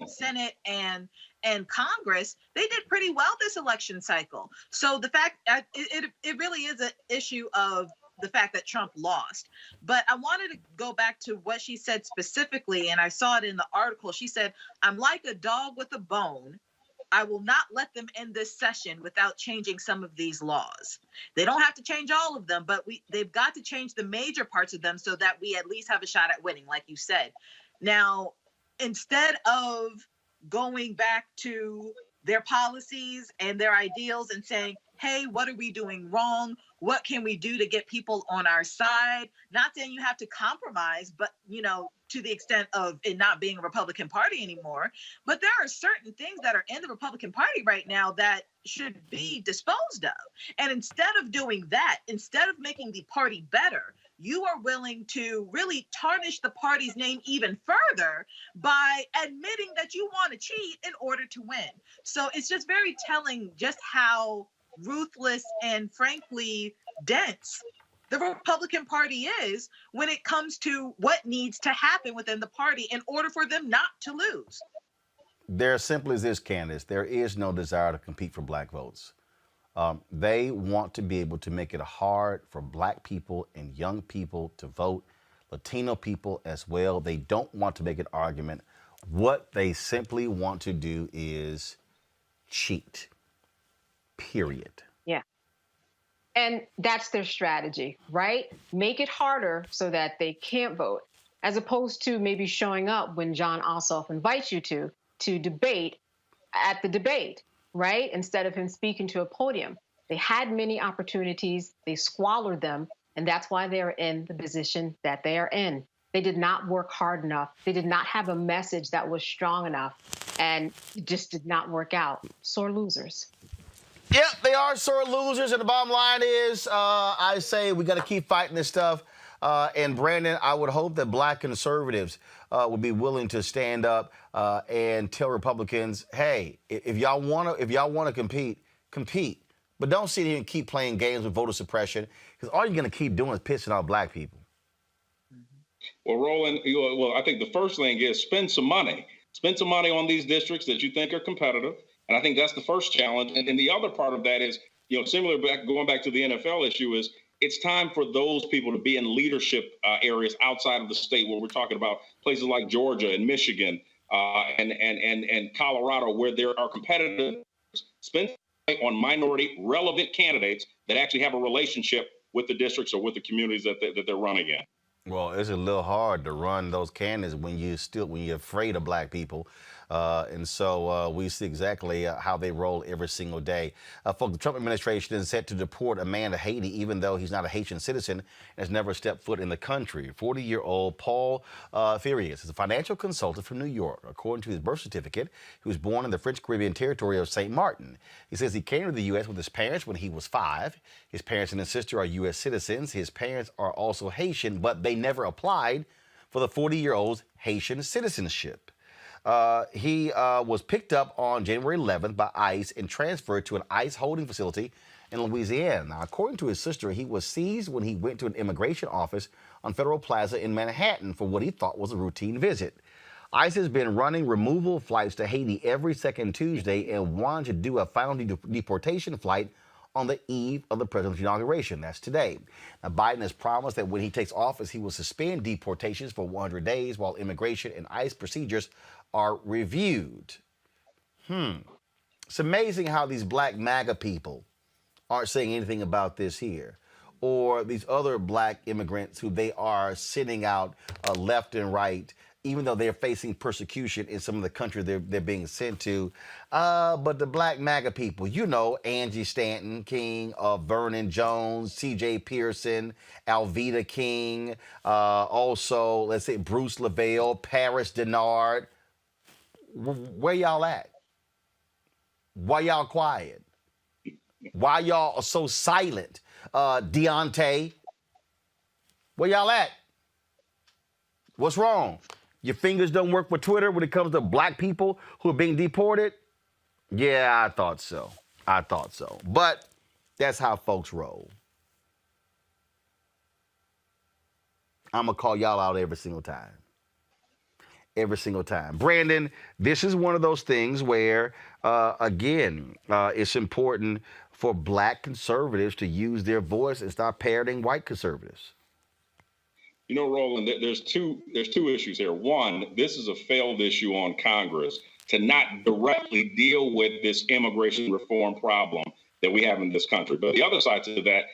Senate and Congress, they did pretty well this election cycle. So the fact it really is an issue of the fact that Trump lost. But I wanted to go back to what she said specifically, and I saw it in the article. She said, I'm like a dog with a bone, I will not let them end this session without changing some of these laws. They don't have to change all of them, but they've got to change the major parts of them so that we at least have a shot at winning, like you said. Now, instead of going back to their policies and their ideals and saying, hey, what are we doing wrong? What can we do to get people on our side? Not saying you have to compromise, but, to the extent of it not being a Republican Party anymore. But there are certain things that are in the Republican Party right now that should be disposed of. And instead of doing that, instead of making the party better, you are willing to really tarnish the party's name even further by admitting that you want to cheat in order to win. So it's just very telling just how ruthless and frankly dense the Republican Party is when it comes to what needs to happen within the party in order for them not to lose. They're simple as this, Candace. There is no desire to compete for black votes. They want to be able to make it hard for black people and young people to vote, Latino people as well. They don't want to make an argument. What they simply want to do is cheat, period. Yeah. And that's their strategy, right? Make it harder so that they can't vote, as opposed to maybe showing up when John Ossoff invites you to debate at the debate, right? Instead of him speaking to a podium. They had many opportunities, they squandered them, and that's why they are in the position that they are in. They did not work hard enough. They did not have a message that was strong enough, and it just did not work out. Sore losers. Yep, they are sore losers, and the bottom line is, I say we got to keep fighting this stuff. And Brandon, I would hope that black conservatives would be willing to stand up and tell Republicans, hey, if y'all want to compete, but don't sit here and keep playing games with voter suppression, because all you're going to keep doing is pissing off black people. Well, Roland, I think the first thing is spend some money. Spend some money on these districts that you think are competitive. And I think that's the first challenge. And the other part of that is, similar going back to the NFL issue is it's time for those people to be in leadership areas outside of the state, where we're talking about places like Georgia and Michigan and Colorado, where there are competitors. Spend money on minority relevant candidates that actually have a relationship with the districts or with the communities that they're running in. Well, it's a little hard to run those candidates when you're afraid of black people. And so we see exactly how they roll every single day. Folks, the Trump administration is set to deport a man to Haiti, even though he's not a Haitian citizen and has never stepped foot in the country. 40-year-old Paul Farias is a financial consultant from New York. According to his birth certificate, he was born in the French Caribbean territory of St. Martin. He says he came to the U.S. with his parents when he was 5. His parents and his sister are U.S. citizens. His parents are also Haitian, but they never applied for the 40-year-old's Haitian citizenship. He was picked up on January 11th by ICE and transferred to an ICE holding facility in Louisiana. Now, according to his sister, he was seized when he went to an immigration office on Federal Plaza in Manhattan for what he thought was a routine visit. ICE has been running removal flights to Haiti every second Tuesday and wanted to do a final deportation flight on the eve of the president's inauguration. That's today. Now, Biden has promised that when he takes office, he will suspend deportations for 100 days while immigration and ICE procedures are reviewed. It's amazing how these black MAGA people aren't saying anything about this here, or these other black immigrants who they are sending out left and right, even though they're facing persecution in some of the countries they're being sent to. But the black MAGA people, Angie Stanton King, Vernon Jones, C.J. Pearson, Alveda King, also, let's say, Bruce Lavelle, Paris Denard. Where y'all at? Why y'all quiet? Why y'all are so silent? Deontay, where y'all at? What's wrong? Your fingers don't work for Twitter when it comes to black people who are being deported? Yeah, I thought so. But that's how folks roll. I'm going to call y'all out every single time. Brandon, this is one of those things where, it's important for black conservatives to use their voice and stop parroting white conservatives. Roland, there's two issues here. One, this is a failed issue on Congress to not directly deal with this immigration reform problem that we have in this country. But the other side to that,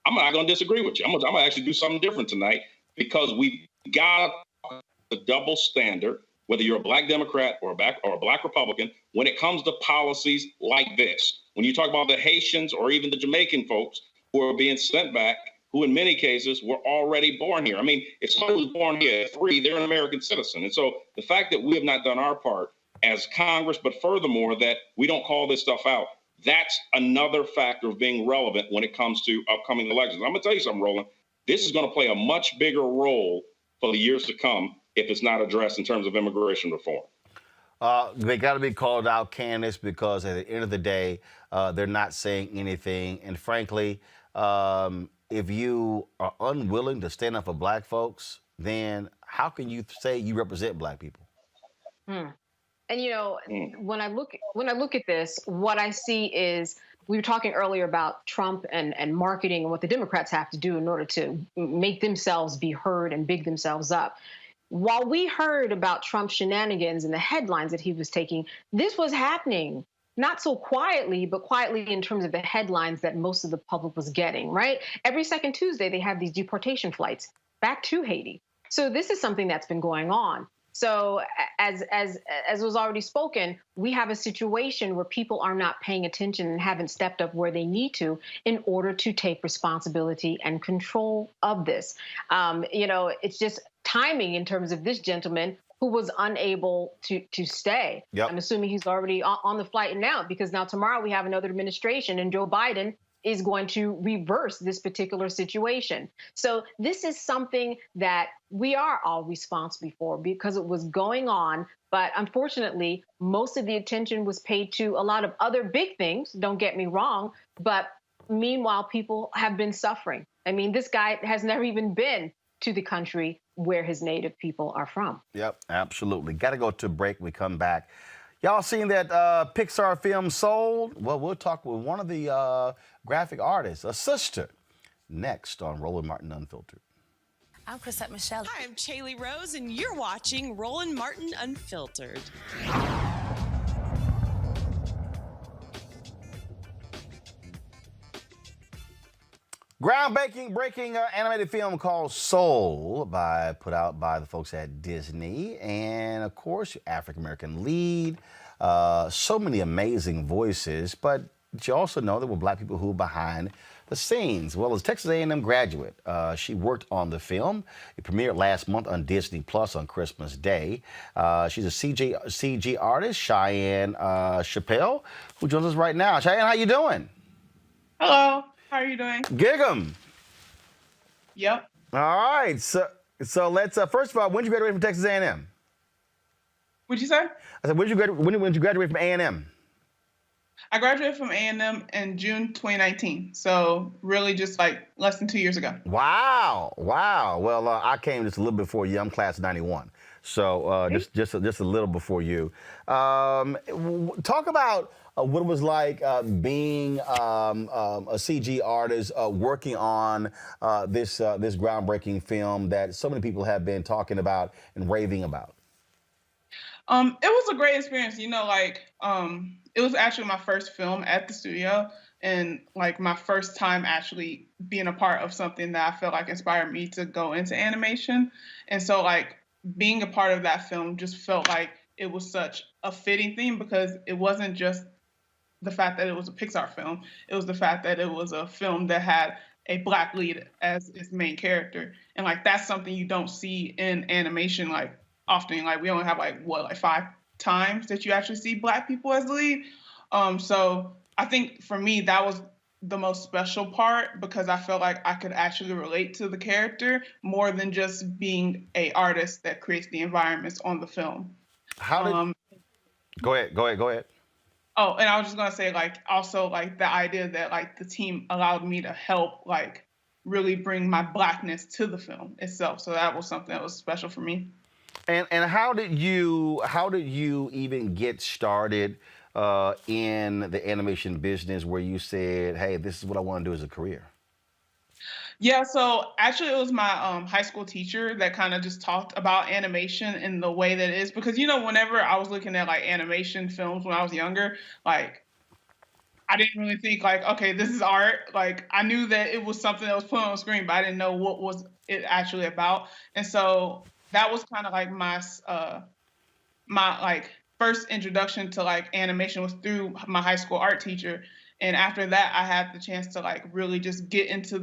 I'm not going to disagree with you. I'm going to actually do something different tonight, because we got a double standard, whether you're a black Democrat or a black Republican, when it comes to policies like this. When you talk about the Haitians or even the Jamaican folks who are being sent back, who in many cases were already born here. I mean, if someone was born here at 3, they're an American citizen. And so the fact that we have not done our part as Congress, but furthermore, that we don't call this stuff out, that's another factor of being relevant when it comes to upcoming elections. I'm going to tell you something, Roland. This is going to play a much bigger role for the years to come if it's not addressed in terms of immigration reform. They got to be called out, Candace, because at the end of the day, they're not saying anything. And frankly, if you are unwilling to stand up for black folks, then how can you say you represent black people? And when I look at this, what I see is, we were talking earlier about Trump and marketing and what the Democrats have to do in order to make themselves be heard and big themselves up. While we heard about Trump's shenanigans and the headlines that he was taking, this was happening not so quietly, but quietly in terms of the headlines that most of the public was getting, right? Every second Tuesday, they have these deportation flights back to Haiti. So this is something that's been going on. So as was already spoken, we have a situation where people are not paying attention and haven't stepped up where they need to in order to take responsibility and control of this. It's just timing in terms of this gentleman who was unable to stay. Yep. I'm assuming he's already on the flight now, because now tomorrow we have another administration and Joe Biden is going to reverse this particular situation. So this is something that we are all responsible for, because it was going on. But unfortunately, most of the attention was paid to a lot of other big things, don't get me wrong. But meanwhile, people have been suffering. I mean, this guy has never even been to the country where his native people are from. Yep, absolutely. Got to go to a break. We come back. Y'all seen that Pixar film Soul? Well, we'll talk with one of the graphic artists, a sister, next on Roland Martin Unfiltered. I'm Chrisette Michelle. Hi, I'm Chaley Rose, and you're watching Roland Martin Unfiltered. Groundbreaking animated film called Soul, put out by the folks at Disney. And of course, your African-American lead. So many amazing voices, but you also know there were black people who were behind the scenes. Well, as Texas A&M graduate, she worked on the film. It premiered last month on Disney Plus on Christmas Day. She's a CG artist, MCheyenne Chapel, who joins us right now. MCheyenne, how you doing? Hello. How are you doing? Gig 'em. Yep. All right. So let's first of all, when did you graduate from Texas A&M? What'd you say? I said, when did you graduate from A&M? I graduated from A&M in June 2019. So really just like less than 2 years ago. Wow. Well, I came just a little before you. I'm class of 91. So just a little before you. Talk about what it was like being a CG artist, working on this groundbreaking film that so many people have been talking about and raving about. It was a great experience. It was actually my first film at the studio, and like my first time actually being a part of something that I felt like inspired me to go into animation. And so like being a part of that film just felt like it was such a fitting theme, because it wasn't just the fact that it was a Pixar film. It was the fact that it was a film that had a black lead as its main character. And like, that's something you don't see in animation, like often. Like we only have like 5 times that you actually see black people as the lead. So I think for me, that was the most special part, because I felt like I could actually relate to the character more than just being a artist that creates the environments on the film. Go ahead. Oh, and I was just gonna say, like, also like the idea that like the team allowed me to help like really bring my blackness to the film itself. So that was something that was special for me. And how did you even get started in the animation business, where you said, hey, this is what I want to do as a career? Yeah, so actually it was my high school teacher that kind of just talked about animation in the way that it is. Because, whenever I was looking at like animation films when I was younger, like I didn't really think like, okay, this is art. Like I knew that it was something that was put on the screen, but I didn't know what was it actually about. And so that was kind of like my like first introduction to like animation was through my high school art teacher. And after that, I had the chance to like really just get into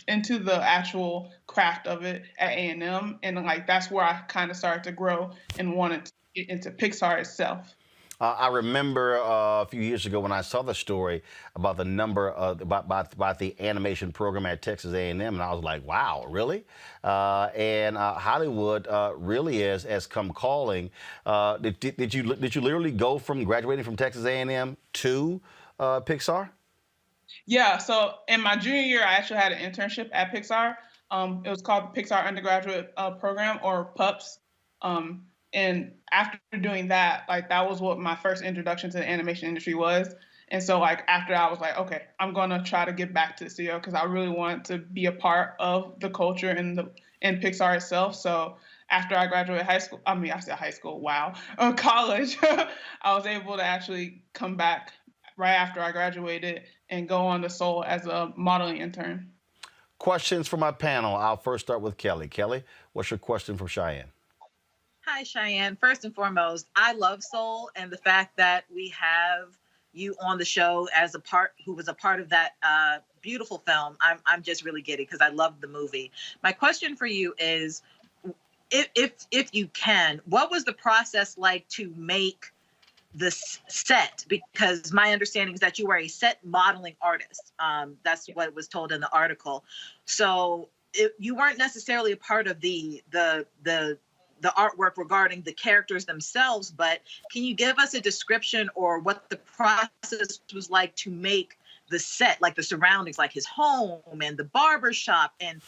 into the actual craft of it at A&M, and like that's where I kind of started to grow and wanted to get into Pixar itself. I remember a few years ago when I saw the story about the number about the animation program at Texas A&M, and I was like, "Wow, really?" And Hollywood really has come calling. Did you literally go from graduating from Texas A&M to Pixar? Yeah. So in my junior year, I actually had an internship at Pixar. It was called the Pixar Undergraduate Program, or PUPS. And after doing that, like that was what my first introduction to the animation industry was. And so like after I was like, okay, I'm gonna try to get back to the studio because I really wanted to be a part of the culture in Pixar itself. So after I graduated college, I was able to actually come back right after I graduated and go on to Seoul as a modeling intern. Questions for my panel. I'll first start with Kelly. Kelly, what's your question for Cheyenne? Hi, Cheyenne. First and foremost, I love Soul, and the fact that we have you on the show as who was a part of that beautiful film. I'm just really giddy because I loved the movie. My question for you is, if you can, what was the process like to make the set? Because my understanding is that you were a set modeling artist. That's what was told in the article. So you weren't necessarily a part of the artwork regarding the characters themselves, but can you give us a description or what the process was like to make the set, like the surroundings, like his home and the barber shop and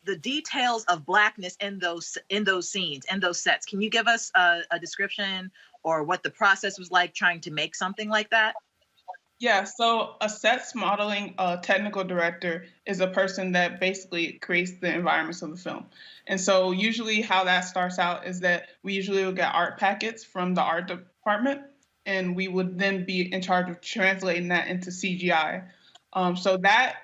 the details of Blackness in those scenes, in those sets? Can you give us a description or what the process was like trying to make something like that? Yeah, so a sets modeling technical director is a person that basically creates the environments of the film. And so usually how that starts out is that we usually will get art packets from the art department, and we would then be in charge of translating that into CGI. So that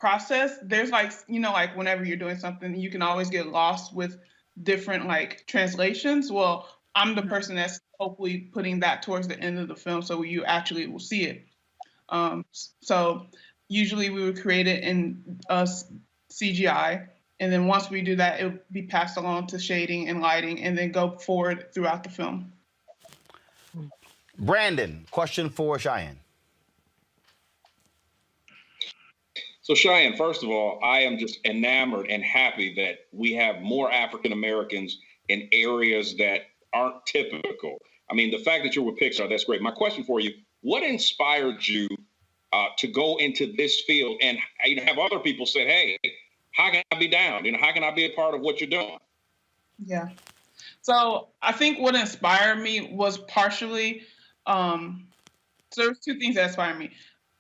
process, there's like, like whenever you're doing something, you can always get lost with different like translations. Well, I'm the person that's hopefully putting that towards the end of the film so you actually will see it. So usually we would create it in CGI, and then once we do that, it would be passed along to shading and lighting, and then go forward throughout the film. Brandon, question for Cheyenne. So Cheyenne, first of all, I am just enamored and happy that we have more African Americans in areas that aren't typical. I mean, the fact that you're with Pixar, that's great. My question for you, what inspired you to go into this field and have other people say, hey, how can I be down? How can I be a part of what you're doing? Yeah. So I think what inspired me was partially, so there's two things that inspired me.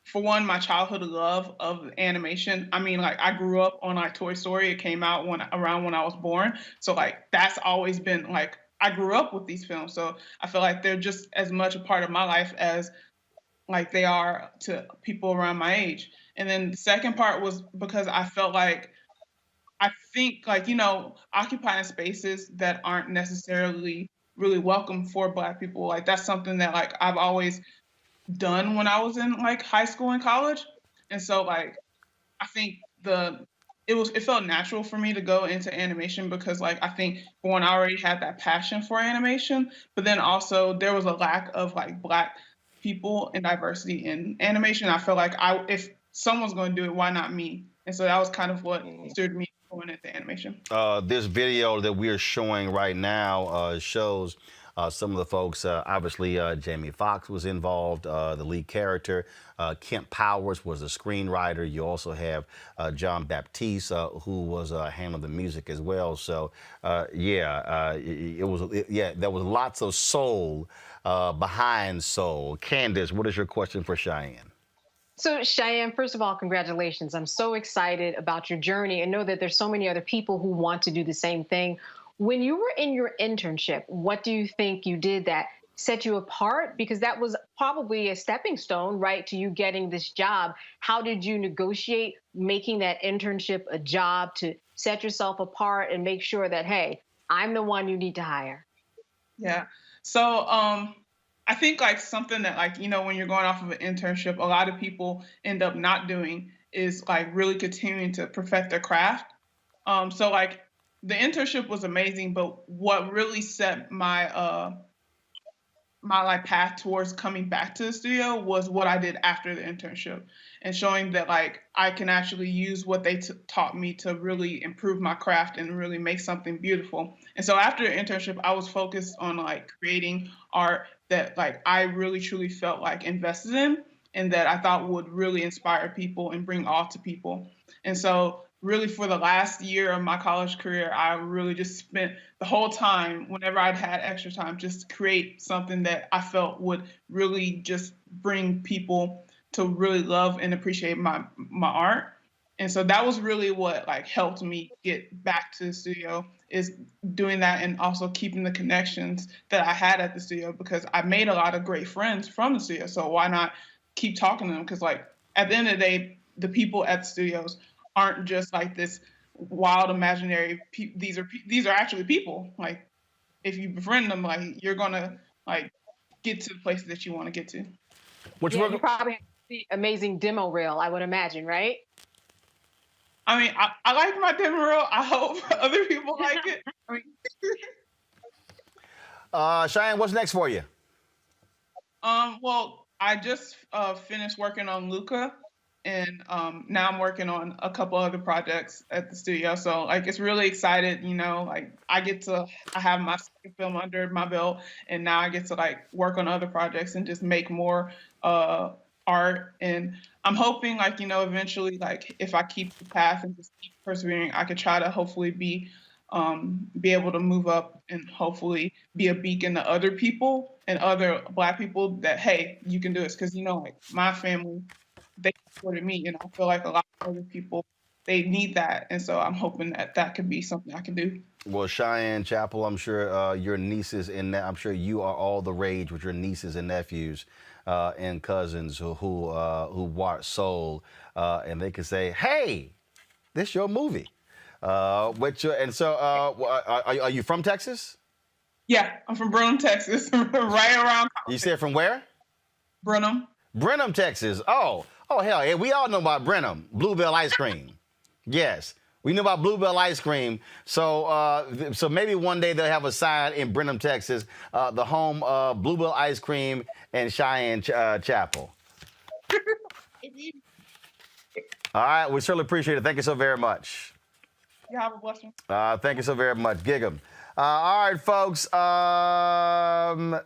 For one, my childhood love of animation. I mean, like I grew up on like Toy Story. It came out around when I was born. So like that's always been like, I grew up with these films. So I feel like they're just as much a part of my life as like they are to people around my age. And then the second part was because I felt like, I think like, occupying spaces that aren't necessarily really welcome for Black people. Like that's something that like I've always done when I was in like high school and college. And so like, I think it felt natural for me to go into animation because like, I think for one, I already had that passion for animation, but then also there was a lack of like Black people and diversity in animation. I feel like if someone's going to do it, why not me? And so that was kind of what steered me going into animation. This video that we are showing right now shows some of the folks. Obviously, Jamie Foxx was involved, the lead character. Kent Powers was the screenwriter. You also have John Baptiste, who was handling the music as well. So, there was lots of soul behind Soul. Candace, what is your question for Cheyenne? So Cheyenne, first of all, congratulations. I'm so excited about your journey and know that there's so many other people who want to do the same thing. When you were in your internship, what do you think you did that set you apart? Because that was probably a stepping stone, right, to you getting this job. How did you negotiate making that internship a job to set yourself apart and make sure that, hey, I'm the one you need to hire? Yeah. So I think like something that like, you know, when you're going off of an internship, a lot of people end up not doing is like really continuing to perfect their craft. So like the internship was amazing, but what really set my my like path towards coming back to the studio was what I did after the internship, and showing that like I can actually use what they taught me to really improve my craft and really make something beautiful. And so after the internship, I was focused on like creating art that like I really truly felt like invested in, and that I thought would really inspire people and bring awe to people. And so really for the last year of my college career, I really just spent the whole time, whenever I'd had extra time, just to create something that I felt would really just bring people to really love and appreciate my art. And so that was really what like helped me get back to the studio, is doing that and also keeping the connections that I had at the studio, because I made a lot of great friends from the studio. So why not keep talking to them? Because like at the end of the day, the people at the studios aren't just like this wild imaginary. These are actually people. Like if you befriend them, like you're gonna like get to the places that you want to get to. You probably have the amazing demo reel, I would imagine, right? I mean, I like my demo reel. I hope other people like it. I mean, Cheyenne, what's next for you? Well, I just finished working on Luca. And now I'm working on a couple other projects at the studio. So like, it's really excited, you know, like I have my second film under my belt, and now I get to like work on other projects and just make more art. And I'm hoping like, you know, eventually, like if I keep the path and just keep persevering, I could try to hopefully be able to move up and hopefully be a beacon to other people and other Black people that, hey, you can do this. Cause you know, like my family, they supported me, and I feel like a lot of other people, they need that. And so I'm hoping that that could be something I can do. Well, CheyEnne Chapel, I'm sure your nieces and I'm sure you are all the rage with your nieces and nephews and cousins who watch Soul, and they can say, "Hey, this your movie." Are you from Texas? Yeah, I'm from Brenham, Texas, right around. You said from where? Brenham. Brenham, Texas. Oh, hell yeah. We all know about Brenham. Bluebell ice cream. Yes. We know about Bluebell ice cream. So maybe one day they'll have a sign in Brenham, Texas, the home of Bluebell ice cream and CheyEnne Chapel. All right. We certainly appreciate it. Thank you so very much. You have a blessing. Thank you so very much. Gig 'em. All right, folks.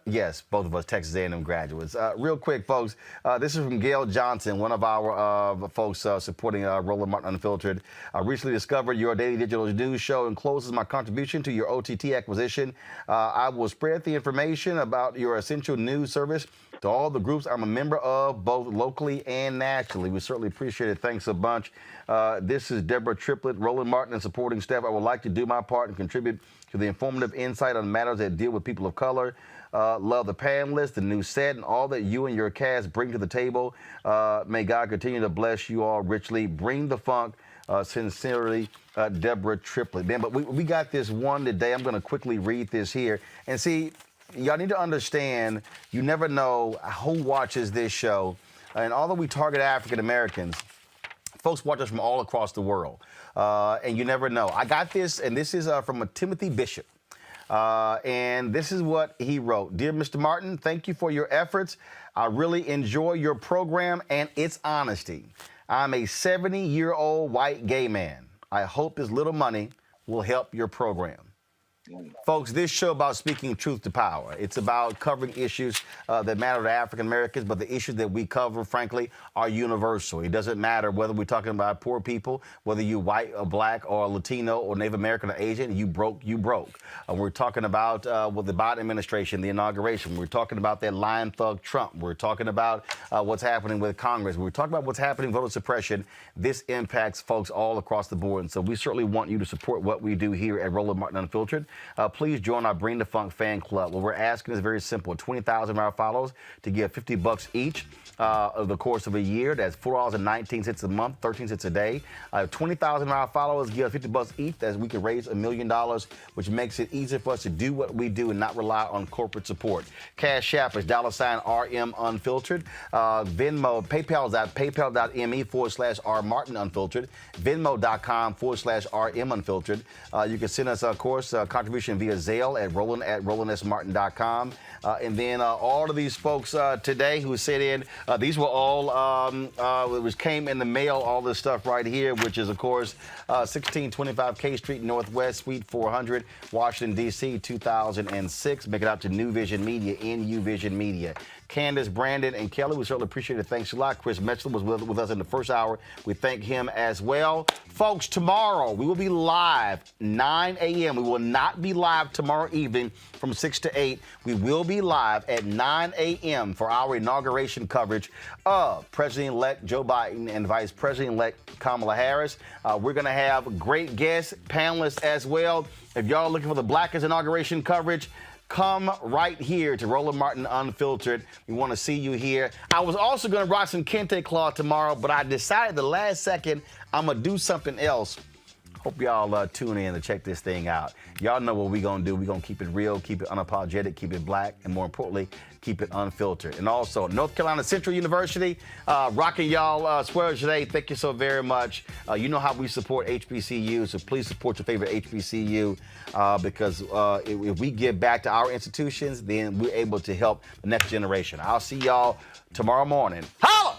Yes, both of us Texas A&M graduates. Real quick, folks, this is from Gail Johnson, one of our folks supporting Roland Martin Unfiltered. I recently discovered your daily digital news show encloses my contribution to your OTT acquisition. I will spread the information about your essential news service to all the groups I'm a member of, both locally and nationally. We certainly appreciate it. Thanks a bunch. This is Deborah Triplett, Roland Martin, and supporting staff. I would like to do my part and contribute to the informative insight on matters that deal with people of color. Love the panelists, the new set, and all that you and your cast bring to the table. May God continue to bless you all richly. Bring the funk. Sincerely, Deborah Triplett. Man, but we got this one today. I'm going to quickly read this here. And see, y'all need to understand, you never know who watches this show. And although we target African Americans, folks watch us from all across the world. And you never know. I got this, and this is from a Timothy Bishop. And this is what he wrote. Dear Mr. Martin, thank you for your efforts. I really enjoy your program and its honesty. I'm a 70-year-old white gay man. I hope this little money will help your program. Folks, this show about speaking truth to power. It's about covering issues that matter to African Americans, but the issues that we cover, frankly, are universal. It doesn't matter whether we're talking about poor people, whether you're white or black or Latino or Native American or Asian, you broke. We're talking about with the Biden administration, the inauguration. We're talking about that lying thug Trump. We're talking about what's happening with Congress. We're talking about what's happening with voter suppression. This impacts folks all across the board. And so we certainly want you to support what we do here at Roland Martin Unfiltered. Please join our Bring the Funk fan club. What we're asking is very simple. 20,000 of our followers to give $50 each over the course of a year. That's $4.19 a month, 13 cents a day. 20,000 of our followers give $50 each. As we can raise $1 million, which makes it easier for us to do what we do and not rely on corporate support. Cash App is $RM Unfiltered. Venmo, PayPal is at paypal.me/R Martin Unfiltered. Venmo.com/RM Unfiltered. You can send us, of course, contribution via Zelle at rolandsmartin.com. And then all of these folks today who sent in, these were all, it came in the mail, all this stuff right here, which is, of course, 1625 K Street Northwest, Suite 400, Washington, D.C., 2006. Make it out to New Vision Media, NU Vision Media. Candace, Brandon, and Kelly, we certainly appreciate it. Thanks a lot. Chris Metzler was with us in the first hour. We thank him as well. Folks, tomorrow we will be live 9 a.m. We will not be live tomorrow evening from 6 to 8. We will be live at 9 a.m. for our inauguration coverage of President-elect Joe Biden and Vice President-elect Kamala Harris. We're going to have great guests, panelists as well. If y'all are looking for the blackest inauguration coverage, come right here to Roland Martin Unfiltered. We want to see you here. I was also going to rock some Kente Cloth tomorrow, but I decided the last second I'm going to do something else. Hope y'all tune in to check this thing out. Y'all know what we're going to do. We're going to keep it real, keep it unapologetic, keep it black, and more importantly, keep it unfiltered. And also, North Carolina Central University, rocking y'all sweaters today. Thank you so very much. You know how we support HBCU, so please support your favorite HBCU because if we give back to our institutions, then we're able to help the next generation. I'll see y'all tomorrow morning. Holla!